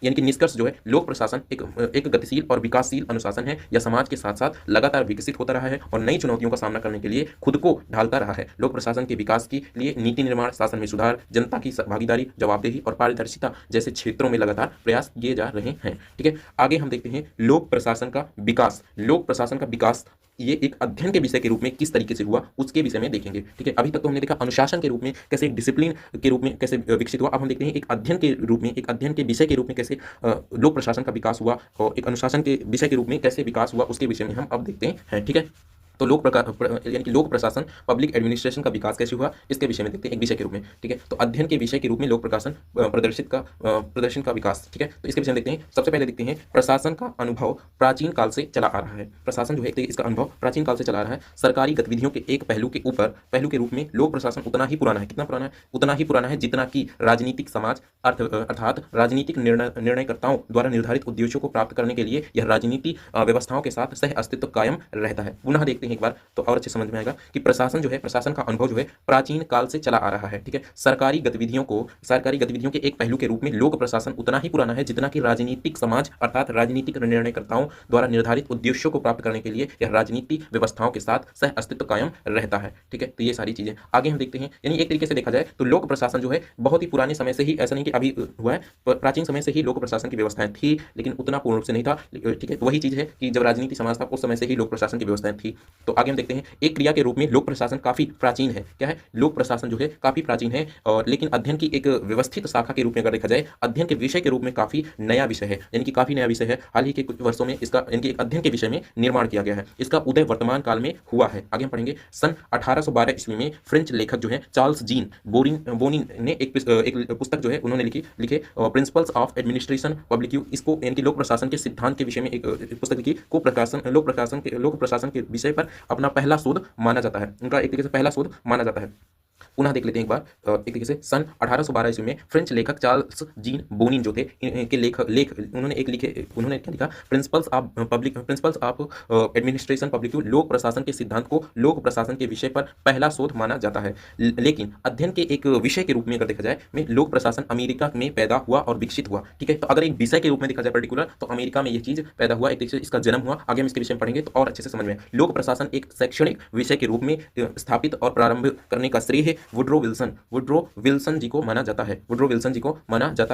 यानी कि निष्कर्ष जो है, लोक प्रशासन एक गतिशील और विकासशील अनुशासन है। यह समाज के साथ साथ लगातार विकसित होता रहा है और नई चुनौतियों का सामना करने के लिए खुद को ढालता रहा है। लोक प्रशासन के विकास के लिए नीति निर्माण, शासन में सुधार, जनता की भागीदारी, जवाबदेही और पारदर्शिता जैसे क्षेत्रों में लगातार प्रयास किए जा रहे हैं। ठीक है, आगे हम देखते हैं लोक प्रशासन का विकास ये एक अध्ययन के विषय के रूप में किस तरीके से हुआ उसके विषय में देखेंगे। ठीक है, अभी तक तो हमने देखा अनुशासन के रूप में कैसे, एक डिसिप्लिन के रूप में कैसे विकसित हुआ। अब हम देखते हैं एक अध्ययन के विषय के रूप में कैसे लोक प्रशासन का विकास हुआ और एक अनुशासन के विषय के रूप में कैसे विकास हुआ उसके विषय में हम अब देखते हैं। ठीक है, तो यानी कि लोक प्रशासन, पब्लिक एडमिनिस्ट्रेशन का विकास कैसे हुआ इसके विषय में देखते हैं एक विषय के रूप में। ठीक है, तो अध्ययन के विषय के रूप में लोक प्रशासन प्रदर्शन का विकास। ठीक है, तो इसके विषय में देखते हैं। सबसे पहले देखते हैं प्रशासन का अनुभव प्राचीन काल से चला आ रहा है। प्रशासन जो है इसका अनुभव प्राचीन काल से चला आ रहा है। सरकारी गतिविधियों के एक पहलू के रूप में लोक प्रशासन उतना ही पुराना है। कितना पुराना है? उतना ही पुराना है जितना कि राजनीतिक समाज अर्थात राजनीतिक निर्णयकर्ताओं द्वारा निर्धारित उद्देश्यों को प्राप्त करने के लिए यह राजनीति व्यवस्थाओं के साथ सह अस्तित्व कायम रहता है। पुनः देखते देखते हैं एक बार तो और अच्छे समझ में आएगा कि प्रशासन जो है, प्रशासन का अनुभव जो है प्राचीन काल से चला आ रहा है। ठीक है, सरकारी गतिविधियों के एक पहलू के रूप में लोक प्रशासन उतना ही पुराना है जितना कि राजनीतिक समाज अर्थात राजनीतिक निर्णयकर्ताओं द्वारा निर्धारित उद्देश्यों को प्राप्त करने के लिए यह राजनीति व्यवस्थाओं के साथ सह अस्तित्व कायम रहता है। ठीक है, तो ये सारी चीजें आगे हम देखते हैं। यानी एक तरीके से देखा जाए तो लोक प्रशासन जो है बहुत ही पुराने समय से ही, ऐसा नहीं कि अभी हुआ है, प्राचीन समय से ही लोक प्रशासन की व्यवस्थाएं थी, लेकिन उतना पूर्ण रूप से नहीं था। ठीक है, तो वही चीज है कि जब राजनीति समाज था उस समय से ही लोक प्रशासन की व्यवस्थाएं थी। तो आगे हम देखते हैं एक क्रिया के रूप में लोक प्रशासन काफी प्राचीन है। क्या है, लोक प्रशासन जो है काफी प्राचीन है, और लेकिन अध्ययन की एक व्यवस्थित शाखा के रूप में अगर देखा जाए, अध्ययन के विषय के रूप में काफी नया विषय है, यानी कि काफी नया विषय है। हाल ही के कुछ वर्षों में इसका यानी कि अध्ययन के विषय में निर्माण किया गया है। इसका उदय वर्तमान काल में हुआ है। आगे हम पढ़ेंगे सन 1812 ईस्वी में फ्रेंच लेखक जो है चार्ल्स जीन बोनिन ने एक पुस्तक जो है उन्होंने लिखे principles of administration public use, इसको यानी कि लोक प्रशासन के सिद्धांत के विषय में एक पुस्तक लिखी, को प्रकाशन लोक प्रशासन के विषय पर अपना पहला शोध माना जाता है, उनका एक तरीके से पहला शोध माना जाता है। पुनः देख लेते हैं एक बार, एक तरीके से सन 1812 ईस्वी में फ्रेंच लेखक चार्ल्स जीन बोनिन जो थे, इनके लेख उन्होंने क्या लिखा, प्रिंसिपल्स ऑफ एडमिनिस्ट्रेशन पब्लिक, लोक प्रशासन के सिद्धांत को लोक प्रशासन के विषय पर पहला शोध माना जाता है। लेकिन अध्ययन के एक विषय के रूप में अगर देखा जाए में लोक प्रशासन अमेरिका में पैदा हुआ और विकसित हुआ। ठीक है, तो अगर एक विषय के रूप में देखा जाए पर्टिकुलर, तो अमेरिका में यह चीज पैदा हुआ, एक तरीके से इसका जन्म हुआ। आगे हम इसके विषय में पढ़ेंगे तो और अच्छे से समझ में। लोक प्रशासन एक शैक्षणिक विषय के रूप में स्थापित और प्रारंभ करने का श्रेय वुड्रो विल्सन जी को माना जाता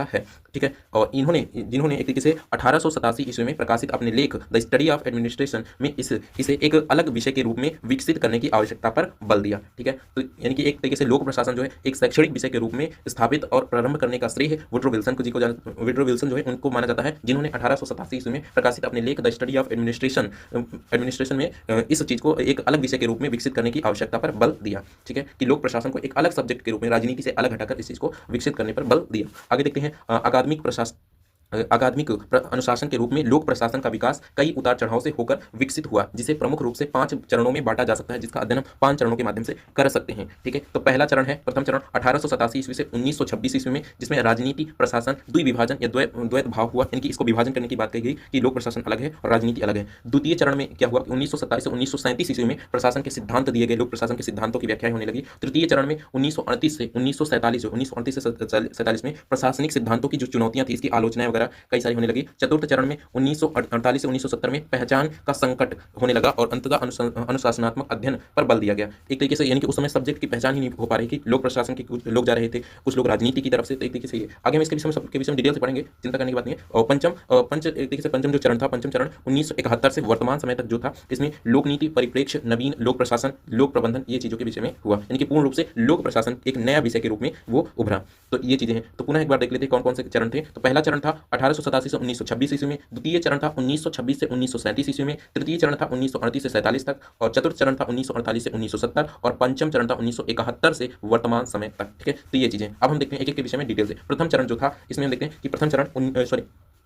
है। ठीक है, और जिन्होंने एक तरीके से 1887 ईस्वी में प्रकाशित अपने लेख द स्टडी ऑफ एडमिनिस्ट्रेशन में इसे एक अलग विषय के रूप में विकसित करने की आवश्यकता पर बल दिया। ठीक है, तो यानी कि एक तरीके से लोक प्रशासन जो है एक शैक्षणिक विषय के रूप में स्थापित और प्रारंभ करने का श्रेय वुड्रो विल्सन जो है उनको माना जाता है, जिन्होंने 1887 ईस्वी में प्रकाशित अपने लेख द स्टडी ऑफ एडमिनिस्ट्रेशन में इस चीज को एक अलग विषय के रूप में विकसित करने की आवश्यकता पर बल दिया। ठीक है, कि लोक प्रशासन को एक अलग सब्जेक्ट के रूप में राजनीति से अलग हटाकर इस चीज को विकसित करने पर बल दिया। आगे देखते हैं अकादमिक अनुशासन के रूप में लोक प्रशासन का विकास कई उतार चढ़ाव से होकर विकसित हुआ, जिसे प्रमुख रूप से 5 चरणों में बांटा जा सकता है, जिसका अध्ययन हम 5 चरणों के माध्यम से कर सकते हैं। ठीक है, तो पहला चरण है, प्रथम चरण 1887 ईस्वी से 1926 ईस्वी में, जिसमें राजनीति प्रशासन द्विविभाजन या द्वैत भाव हुआ, यानी कि इसको विभाजन करने की बात कही गई कि लोक प्रशासन अलग है और राजनीति अलग है। द्वितीय चरण में क्या हुआ, 1927 से 1937 ईस्वी में प्रशासन के सिद्धांत दिए गए, लोक प्रशासन के सिद्धांतों की व्याख्या होने लगी। तृतीय चरण में 1938 से 1947 में प्रशासनिक सिद्धांतों की जो चुनौतियां थी, इसकी आलोचनाएं वगैरह कई सारी होने लगी। चतुर्थ चरण में 1948 से 1970 में पहचान का संकट होने लगा और अंततः अनुशासनात्मक अध्ययन पर बल दिया गया। एक तरीके से यानी कि उस समय सब्जेक्ट की पहचान ही नहीं हो पा रही कि लोक प्रशासन के कुछ लोग जा रहे थे, कुछ लोग राजनीति की तरफ से। तो एक तरीके से आगे हम इसके विषय में डिटेल से पढ़ेंगे, चिंता करने की बात नहीं है। और एक तरीके से पंचम जो चरण था, पंचम चरण 1971 से वर्तमान समय तक जो था, इसमें लोक नीति, परिप्रेक्ष्य, नवीन लोक प्रशासन, लोक प्रबंधन, ये चीजों के विषय में हुआ, यानी कि पूर्ण रूप से लोक प्रशासन एक नया विषय के रूप में वो उभरा। तो ये चीजें हैं। तो पुनः एक बार देख लेते हैं कौन कौन से चरण थे। तो पहला चरण था 1887 से 1926 ईस्वी में, द्वितीय चरण था 1926 से 1937 ईस्वी में, तृतीय चरण था 1938 से 47 तक, और चतुर्थ चरण था 1948 से 1970, और पंचम चरण था 1971 से वर्तमान समय तक। ठीक है, तो ये चीजें अब हम देखते हैं एक एक के विषय में डिटेल से। प्रथम चरण जो था, इसमें हम देखते हैं कि प्रथम चरण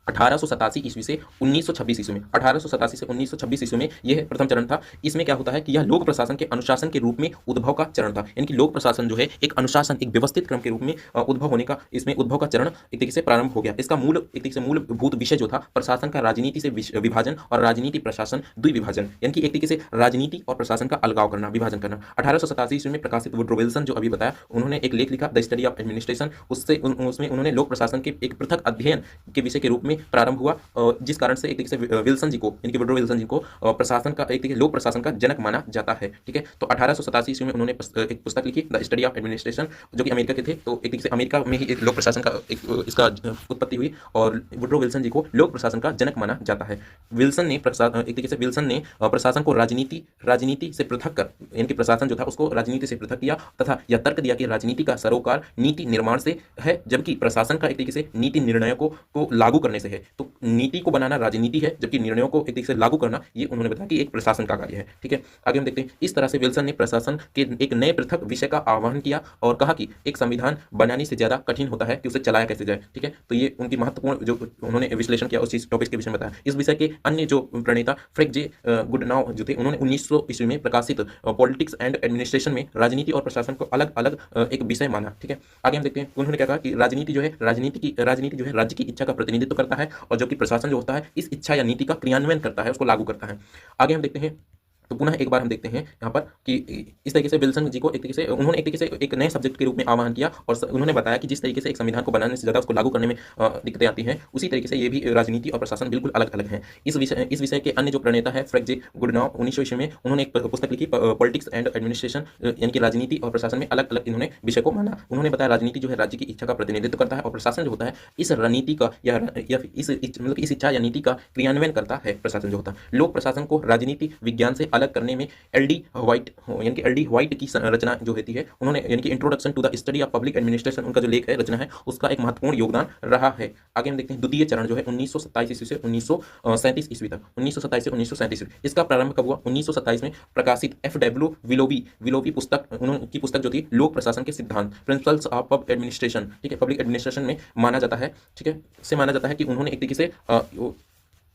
1887 ईस्वी से 1926 ईस्वी में, 1887 से 1926 ईस्वी में यह प्रथम चरण था। इसमें क्या होता है कि यह लोक प्रशासन के अनुशासन के रूप में उद्भव का चरण था, यानी कि लोक प्रशासन जो है एक अनुशासन, एक व्यवस्थित क्रम के रूप में उद्भव होने का, इसमें उद्भव का चरण एक तरीके से प्रारंभ हो गया। इसका एक तरीके से मूलभूत विषय जो था, प्रशासन का राजनीति से विभाजन और राजनीति प्रशासन द्विविभाजन, यानी कि एक तरीके से राजनीति और प्रशासन का अलगाव करना, विभाजन करना। 1887 ईस्वी में प्रकाशित वुड्रो विल्सन जो अभी बताया, उन्होंने एक लेख लिखा द स्टडी ऑफ एडमिनिस्ट्रेशन, उसमें उन्होंने लोक प्रशासन के एक पृथक अध्ययन के विषय के रूप में प्रारंभ हुआ, जिस कारण से एक तरीके से विल्सन जी को, यानी वुड्रो विल्सन जी को प्रशासन का एक तरीके लोक प्रशासन का जनक माना जाता है। ठीक है, तो 1887 ईस्वी में उन्होंने एक पुस्तक लिखी द स्टडी ऑफ एडमिनिस्ट्रेशन, जो कि अमेरिका के थे। तो एक तरीके से अमेरिका में ही एक लोक प्रशासन का इसका उत्पत्ति हुई और वुड्रो विल्सन जी को लोक प्रशासन का जनक माना जाता है। विल्सन ने प्रशासन को राजनीति से पृथक कर, यानी कि प्रशासन जो था उसको राजनीति से पृथक किया, तथा यह तर्क दिया कि राजनीति का सरोकार नीति निर्माण से है, जबकि प्रशासन का एक तरीके से नीति निर्णयों को लागू करने से है। तो नीति को बनाना राजनीति है, जबकि निर्णयों को एक तरीके से लागू करना ये उन्होंने बताया कि एक प्रशासन का कार्य है। ठीक है, आगे हम देखते हैं। इस तरह से विल्सन ने प्रशासन के एक नए पृथक विषय का आह्वान किया और कहा कि एक संविधान बनाने से ज्यादा कठिन होता है कि उसे चलाया कैसे जाए। ठीक है, तो ये उनकी महत्वपूर्ण जो उन्होंने विश्लेषण किया उस चीज टॉपिक के विषय में बताया। इस विषय के अन्य जो प्रणेता फ्रेडरिक जे गुडनाउ जो थे, उन्होंने 1900 ईस्वी में प्रकाशित पॉलिटिक्स एंड एडमिनिस्ट्रेशन में राजनीति और प्रशासन को अलग अलग एक विषय माना। ठीक है, आगे हम देखते हैं उन्होंने क्या कहा कि राजनीति जो है राज्य की इच्छा का प्रतिनिधित्व करता है, और जबकि प्रशासन जो होता है इस इच्छा या नीति का क्रियान्वयन करता है, उसको लागू करता है। आगे हम देखते हैं तो पुनः एक बार हम देखते हैं यहाँ पर कि इस तरीके से विल्सन जी को एक तरीके से उन्होंने एक तरीके से एक नए सब्जेक्ट के रूप में आह्वान किया और उन्होंने बताया कि जिस तरीके से एक संविधान को बनाने से ज़्यादा उसको लागू करने में दिक्कतें आती हैं, उसी तरीके से ये भी राजनीति और प्रशासन बिल्कुल अलग अलग हैं। इस विषय के अन्य जो प्रणेता है फ्रेडरिक जे गुडनॉव 1900 ईस्वी में उन्होंने एक पुस्तक लिखी पॉलिटिक्स एंड एडमिनिस्ट्रेशन, यानी कि राजनीति और प्रशासन में अलग अलग इन्होंने विषय को माना। उन्होंने बताया राजनीति जो है राज्य की इच्छा का प्रतिनिधित्व करता है और प्रशासन जो होता है इस रणनीति का या इस इच्छा या नीति का क्रियान्वयन करता है। प्रशासन जो होता है लोक प्रशासन को राजनीति विज्ञान से अलग करने में एल.डी. व्हाइट की रचना जो होती है उन्होंने, यानी कि introduction to the study of public administration, उनका जो लेख है, रचना है, उसका एक महत्वपूर्ण योगदान रहा है। आगे हम देखते हैं द्वितीय चरण जो है 1927 ईस्वी से 1937 ईस्वी तक, 1927 से 1937 इसका प्रारंभ कब हुआ? 1927 में प्रकाशित F.W. विलोवी पुस्तक, उनकी पुस्तक जो थी लोक प्रशासन के सिद्धांत, प्रिंसिपल्स ऑफ पब्लिक एडमिनिस्ट्रेशन, ठीक है, पब्लिक एडमिनिस्ट्रेशन में माना जाता है, ठीक है, से माना जाता है कि उन्होंने एक तरीके से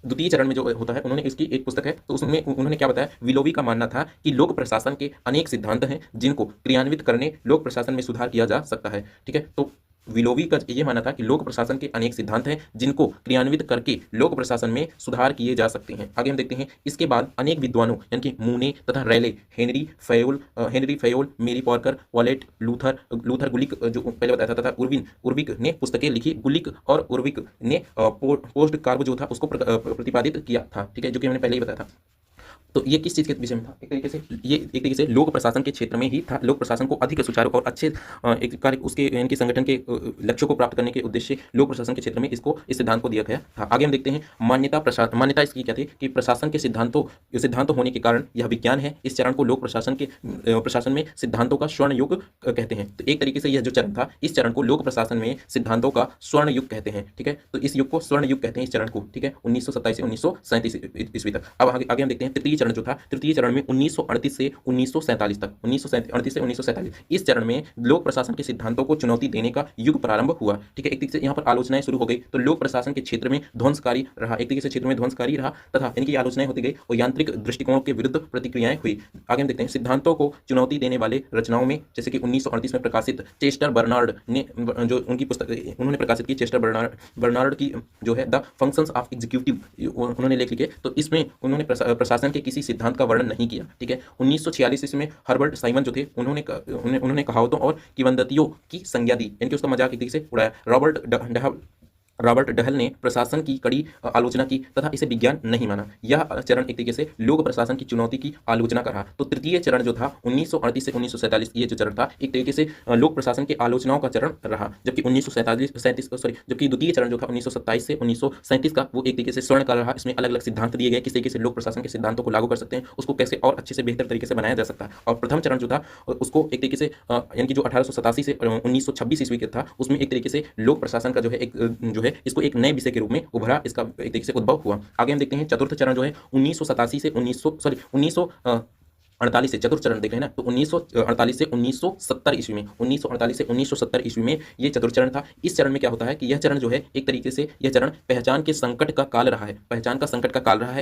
द्वितीय चरण में जो होता है उन्होंने इसकी एक पुस्तक है, तो उसमें उन्होंने क्या बताया? विलोवी का मानना था कि लोक प्रशासन के अनेक सिद्धांत हैं जिनको क्रियान्वित करने लोक प्रशासन में सुधार किया जा सकता है, ठीक है। तो विलोवी का ये मानना था कि लोक प्रशासन के अनेक सिद्धांत हैं जिनको क्रियान्वित करके लोक प्रशासन में सुधार किए जा सकते हैं। आगे हम देखते हैं इसके बाद अनेक विद्वानों यानी कि मूने तथा रैले, हेनरी फयोल, मेरी पॉर्कर, वॉलेट, लूथर गुलिक जो पहले बताया था, तथा उर्विक ने पुस्तकें लिखी। गुलिक और उर्विक ने पोस्ट कार्ब जो था उसको प्रतिपादित किया था, ठीक है, जो कि हमने पहले ही बताया था। तो ये किस चीज़ के विषय में था? एक तरीके से लोक प्रशासन के क्षेत्र में ही था। लोक प्रशासन को अधिक सुचारू और अच्छे एक कार्य उसके यानी कि संगठन के लक्ष्यों को प्राप्त करने के उद्देश्य लोक प्रशासन के क्षेत्र में इसको इस सिद्धांत को दिया गया था। आगे हम देखते हैं मान्यता इसकी क्या थी कि प्रशासन के सिद्धांत होने के कारण यह विज्ञान है। इस चरण को लोक प्रशासन में सिद्धांतों का स्वर्ण युग कहते हैं। तो एक तरीके से यह जो चरण था, इस चरण को लोक प्रशासन में सिद्धांतों का स्वर्ण युग कहते हैं, ठीक है। तो इस युग को स्वर्ण युग कहते हैं, इस चरण को, ठीक है, 1927 से 1937 ईस्वी तक। अब आगे हम देखते हैं तृतीय चरण जो था, तृतीय चरण में 1938 से 1947 तक, 1938 से 1947 इस चरण में लोक प्रशासन के सिद्धांतों को चुनौती देने का युग प्रारंभ हुआ, ठीक है। एक तरीके से यहाँ पर आलोचनाएं शुरू हो गई, तो लोक प्रशासन के क्षेत्र में ध्वंसकारी रहा, एक तरीके से क्षेत्र में ध्वंसकारी रहा, तथा इनकी आलोचनाएं होती गई और यांत्रिक दृष्टिकोणों के विरुद्ध प्रतिक्रियाएं हुई। आगे हम देखते हैं सिद्धांतों को चुनौती देने वाले रचनाओं में, जैसे कि 1938 में प्रकाशित चेस्टर बर्नार्ड ने जो उनकी पुस्तक उन्होंने प्रकाशित की, चेस्टर बर्नार्ड की जो है द फंक्शंस ऑफ एग्जीक्यूटिव, उन्होंने लेख लिखे। तो इसमें उन्होंने प्रशासन के किसी सिद्धांत का वर्णन नहीं किया, ठीक है। 1946 में हर्बर्ट साइमन जो थे उन्होंने कहावतों और किंवदंतियों की संज्ञा दी, यानी कि उसका मजाक एक तरीके से उड़ाया। रॉबर्ट डहल ने प्रशासन की कड़ी आलोचना की तथा इसे विज्ञान नहीं माना। यह चरण एक तरीके से लोक प्रशासन की चुनौती की आलोचना का रहा। तो तृतीय चरण जो था 1938 से 1947 ये जो चरण था एक तरीके से लोक प्रशासन के आलोचनाओं का चरण रहा, जबकि जबकि द्वितीय चरण जो था 1927 से 1937 का वो एक तरीके से स्वर्ण का रहा। इसमें अलग अलग सिद्धांत दिए गए किस तरीके से लोक प्रशासन के सिद्धांतों को लागू कर सकते हैं, उसको कैसे और अच्छे से बेहतर तरीके से बनाया जा सकता है। और प्रथम चरण जो था उसको एक तरीके से यानी कि जो 1887 से 1926 ईस्वी का था, उसमें एक तरीके से लोक प्रशासन का जो है इसको एक नए विषय के रूप में उभरा, इसका एक तरीके से उद्भव हुआ। आगे हम देखते हैं चतुर्थ चरण जो है 1948 से 1948 से चतुर्थ चरण देख रहे हैं ना, तो 1948 से 1970 ईस्वी में 1948 से 1970 ईस्वी में ये चतुर्थ चरण था। इस चरण में क्या होता है कि यह चरण जो है एक तरीके से यह चरण पहचान के संकट का काल रहा है,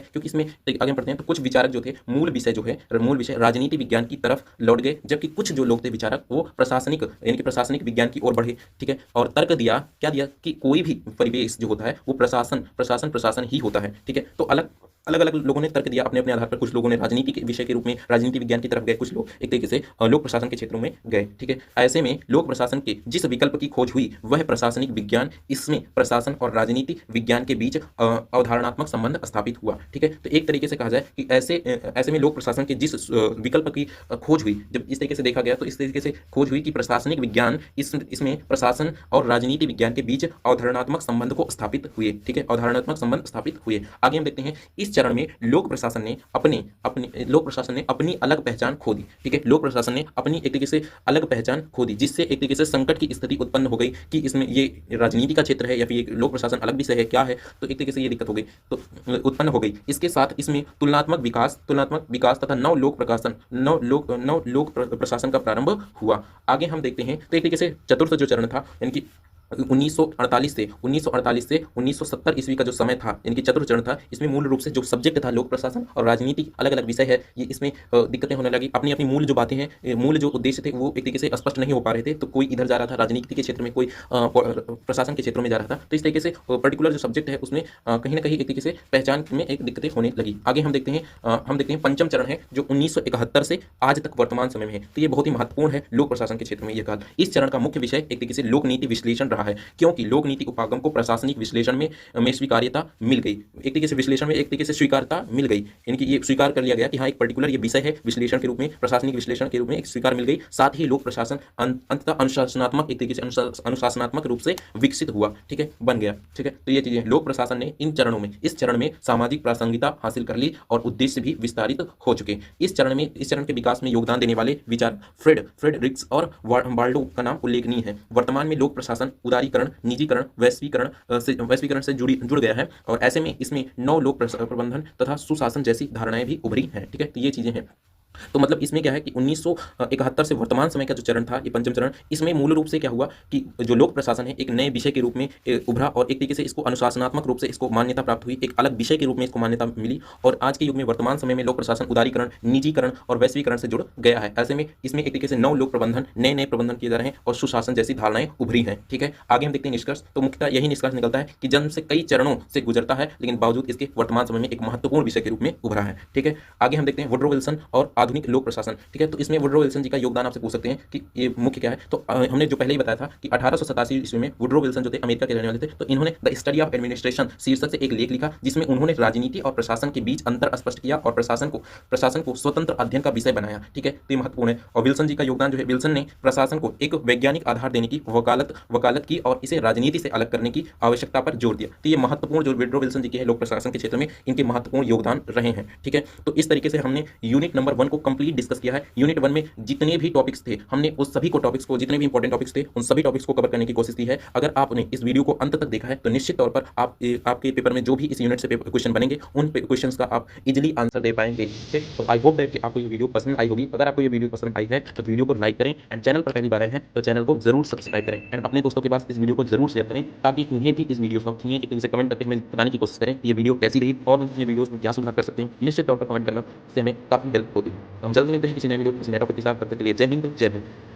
क्योंकि इसमें आगे पढ़ते हैं तो कुछ विचारक जो थे मूल विषय राजनीति विज्ञान की तरफ लौट गए, जबकि कुछ जो लोग थे विचारक वो प्रशासनिक विज्ञान की ओर बढ़े, ठीक है। और तर्क दिया कि कोई भी परिवेश जो होता है वो प्रशासन ही होता है, ठीक है। तो अलग लोगों ने तर्क दिया अपने आधार पर। कुछ लोगों ने राजनीति के विषय के रूप में राजनीति विज्ञान की तरफ गए, कुछ लोग एक तरीके से लोक प्रशासन के क्षेत्रों में गए, ठीक है। ऐसे में लोक प्रशासन के जिस विकल्प की खोज हुई वह प्रशासनिक विज्ञान, इसमें प्रशासन और राजनीति विज्ञान के बीच अवधारणात्मक संबंध स्थापित हुआ, ठीक है। तो एक तरीके से कहा जाए कि ऐसे में लोक प्रशासन के जिस विकल्प की खोज हुई, जब इस तरीके से देखा गया तो इस तरीके से खोज हुई कि प्रशासनिक विज्ञान इसमें प्रशासन और राजनीति विज्ञान के बीच अवधारणात्मक संबंध को स्थापित हुए, ठीक है, अवधारणात्मक संबंध स्थापित हुए। आगे हम देखते हैं इस चरण में लोक प्रशासन ने अपनी अलग पहचान खो दी, ठीक है। लोक प्रशासन ने अपनी एक तरीके से अलग पहचान खो दी, जिससे एक तरीके से संकट की स्थिति उत्पन्न हो गई कि इसमें ये राजनीति का क्षेत्र है या फिर ये लोक प्रशासन अलग विषय है, क्या है। तो एक तरीके से ये दिक्कत हो गई, तो उत्पन्न हो गई। इसके साथ इसमें तुलनात्मक विकास तथा नव लोक प्रशासन का प्रारंभ हुआ। आगे हम देखते हैं तो एक तरीके से चतुर्थ जो चरण था, यानी कि 1948 से 1970 ईस्वी का जो समय था, इनकी चतुर्चरण था, इसमें मूल रूप से जो सब्जेक्ट था लोक प्रशासन और राजनीति अलग अलग विषय है, ये इसमें दिक्कतें होने लगी। अपनी अपनी मूल जो बातें हैं, मूल जो उद्देश्य थे वो एक तरीके से स्पष्ट नहीं हो पा रहे थे। तो कोई इधर जा रहा था राजनीति के क्षेत्र में, कोई प्रशासन के क्षेत्र में जा रहा था। तो इस तरीके से पर्टिकुलर जो सब्जेक्ट है उसमें कहीं ना कहीं एक तरीके से पहचान में एक दिक्कतें होने लगी। आगे हम देखते हैं पंचम चरण है जो 1971 से आज तक वर्तमान समय में है। तो ये बहुत ही महत्वपूर्ण है लोक प्रशासन के क्षेत्र में ये काल। इस चरण का मुख्य विषय एक तरीके से लोक नीति विश्लेषण रहा है, क्योंकि लोक नीति उपागम को प्रशासनिक विश्लेषण में स्वीकार्यता मिल गई। एक तरीके से विश्लेषण में एक तरीके से स्वीकारता मिल गई, इनकी ये स्वीकार कर लिया गया कि हाँ एक पर्टिकुलर ये विषय है, विश्लेषण के रूप में, प्रशासनिक विश्लेषण के रूप में एक स्वीकार मिल गई। साथ ही लोक प्रशासन अंततः अनुशासनात्मक, एक तरीके से अनुशासनात्मक रूप से विकसित हुआ, ठीक है, बन गया, ठीक है। तो ये चीजें लोक प्रशासन ने इन चरणों में, इस चरण में सामाजिक प्रासंगिकता हासिल कर ली और उद्देश्य भी विस्तारित हो चुके। इस चरण के विकास में योगदान देने वाले विचार फ्रेडरिक्स और वाल्डो का नाम उल्लेखनीय है। वर्तमान में लोक प्रशासन उदारीकरण, निजीकरण, वैश्वीकरण से जुड़ गया है और ऐसे में इसमें नव लोक प्रबंधन तथा सुशासन जैसी धारणाएं भी उभरी हैं, ठीक है। तो ये चीजें हैं। तो मतलब इसमें क्या है कि 1971 से वर्तमान समय का जो चरण था, ये पंचम चरण, इसमें मूल रूप से क्या हुआ कि जो लोक प्रशासन है एक नए विषय के रूप में उभरा और एक तरीके से इसको अनुशासनात्मक रूप से इसको मान्यता प्राप्त हुई, एक अलग विषय के रूप में इसको मान्यता मिली। और आज के युग में वर्तमान समय में लोक प्रशासन उदारीकरण, निजीकरण और वैश्वीकरण से जुड़ गया है। ऐसे में इसमें एक तरीके से नव लोक प्रबंधन, नए प्रबंधन किए जा रहे हैं और सुशासन जैसी धारणाएं उभरी हैं, ठीक है। आगे हम देखते हैं निष्कर्ष। तो मुख्यतः यही निष्कर्ष निकलता है कि जन्म से कई चरणों से गुजरता है, लेकिन बावजूद इसके वर्तमान समय में एक महत्वपूर्ण विषय के रूप में उभरा है, ठीक है। आगे हम देखते हैं वुडरो विल्सन और आधुनिक लोक प्रशासन, ठीक है। तो इसमें वुडरो विल्सन जी का योगदान आपसे पूछ सकते हैं कि ये मुख्य क्या है। तो हमने जो पहले ही बताया था कि 1887 ईस्वी में वुडरो विल्सन जो थे अमेरिका के रहने वाले थे, तो इन्होंने द स्टडी ऑफ एडमिनिस्ट्रेशन शीर्षक से एक लेख लिखा, जिसमें उन्होंने राजनीति और प्रशासन के बीच अंतर स्पष्ट किया और प्रशासन को स्वतंत्र अध्ययन का विषय बनाया, ठीक है। तो ये महत्वपूर्ण है। और विल्सन जी का योगदान जो है, विल्सन ने प्रशासन को एक वैज्ञानिक आधार देने की वकालत की और इसे राजनीति से अलग करने की आवश्यकता पर जोर दिया। तो ये महत्वपूर्ण जो वुडरो विल्सन जी के हैं लोक प्रशासन के क्षेत्र में, इनके महत्वपूर्ण योगदान रहे हैं, ठीक है। तो इस तरीके से हमने यूनिट नंबर 1 को कंप्लीट डिस्कस किया है। यूनिट 1 में जितने भी टॉपिक्स थे, हमने उस सभी को टॉपिक्स को, जितने भी इंपॉर्टेंट टॉपिक्स थे, उन सभी टॉपिक्स को कवर करने की कोशिश की है। अगर आपने इस वीडियो को अंत तक देखा है तो निश्चित तौर पर आपके पेपर में जो भी इस यूनिट से क्वेश्चन बनेंगे, उन क्वेश्चंस का आप इजीली आंसर दे पाएंगे, ठीक है। तो आई होप दैट कि आपको ये वीडियो पसंद आई होगी। अगर आपको ये वीडियो पसंद आई है तो वीडियो को लाइक करें एंड चैनल पर पहली बार आए हैं तो चैनल को जरूर सब्सक्राइब करें एंड अपने दोस्तों के पास इस वीडियो को जरूर शेयर करें, ताकि उन्हें भी इस वीडियो को इनसे कमेंट करके हमें बताने की कोशिश करें ये वीडियो कैसी रही और ये वीडियोस में क्या सुधार कर सकते हैं। निश्चित तौर पर कमेंट करना, इससे हमें काफी हेल्प होती है। हम जल्द मिलते हैं किसी नए वीडियो, किसी नए टॉपिक के साथ। तब तक के लिए जय हिंद, जय भारत।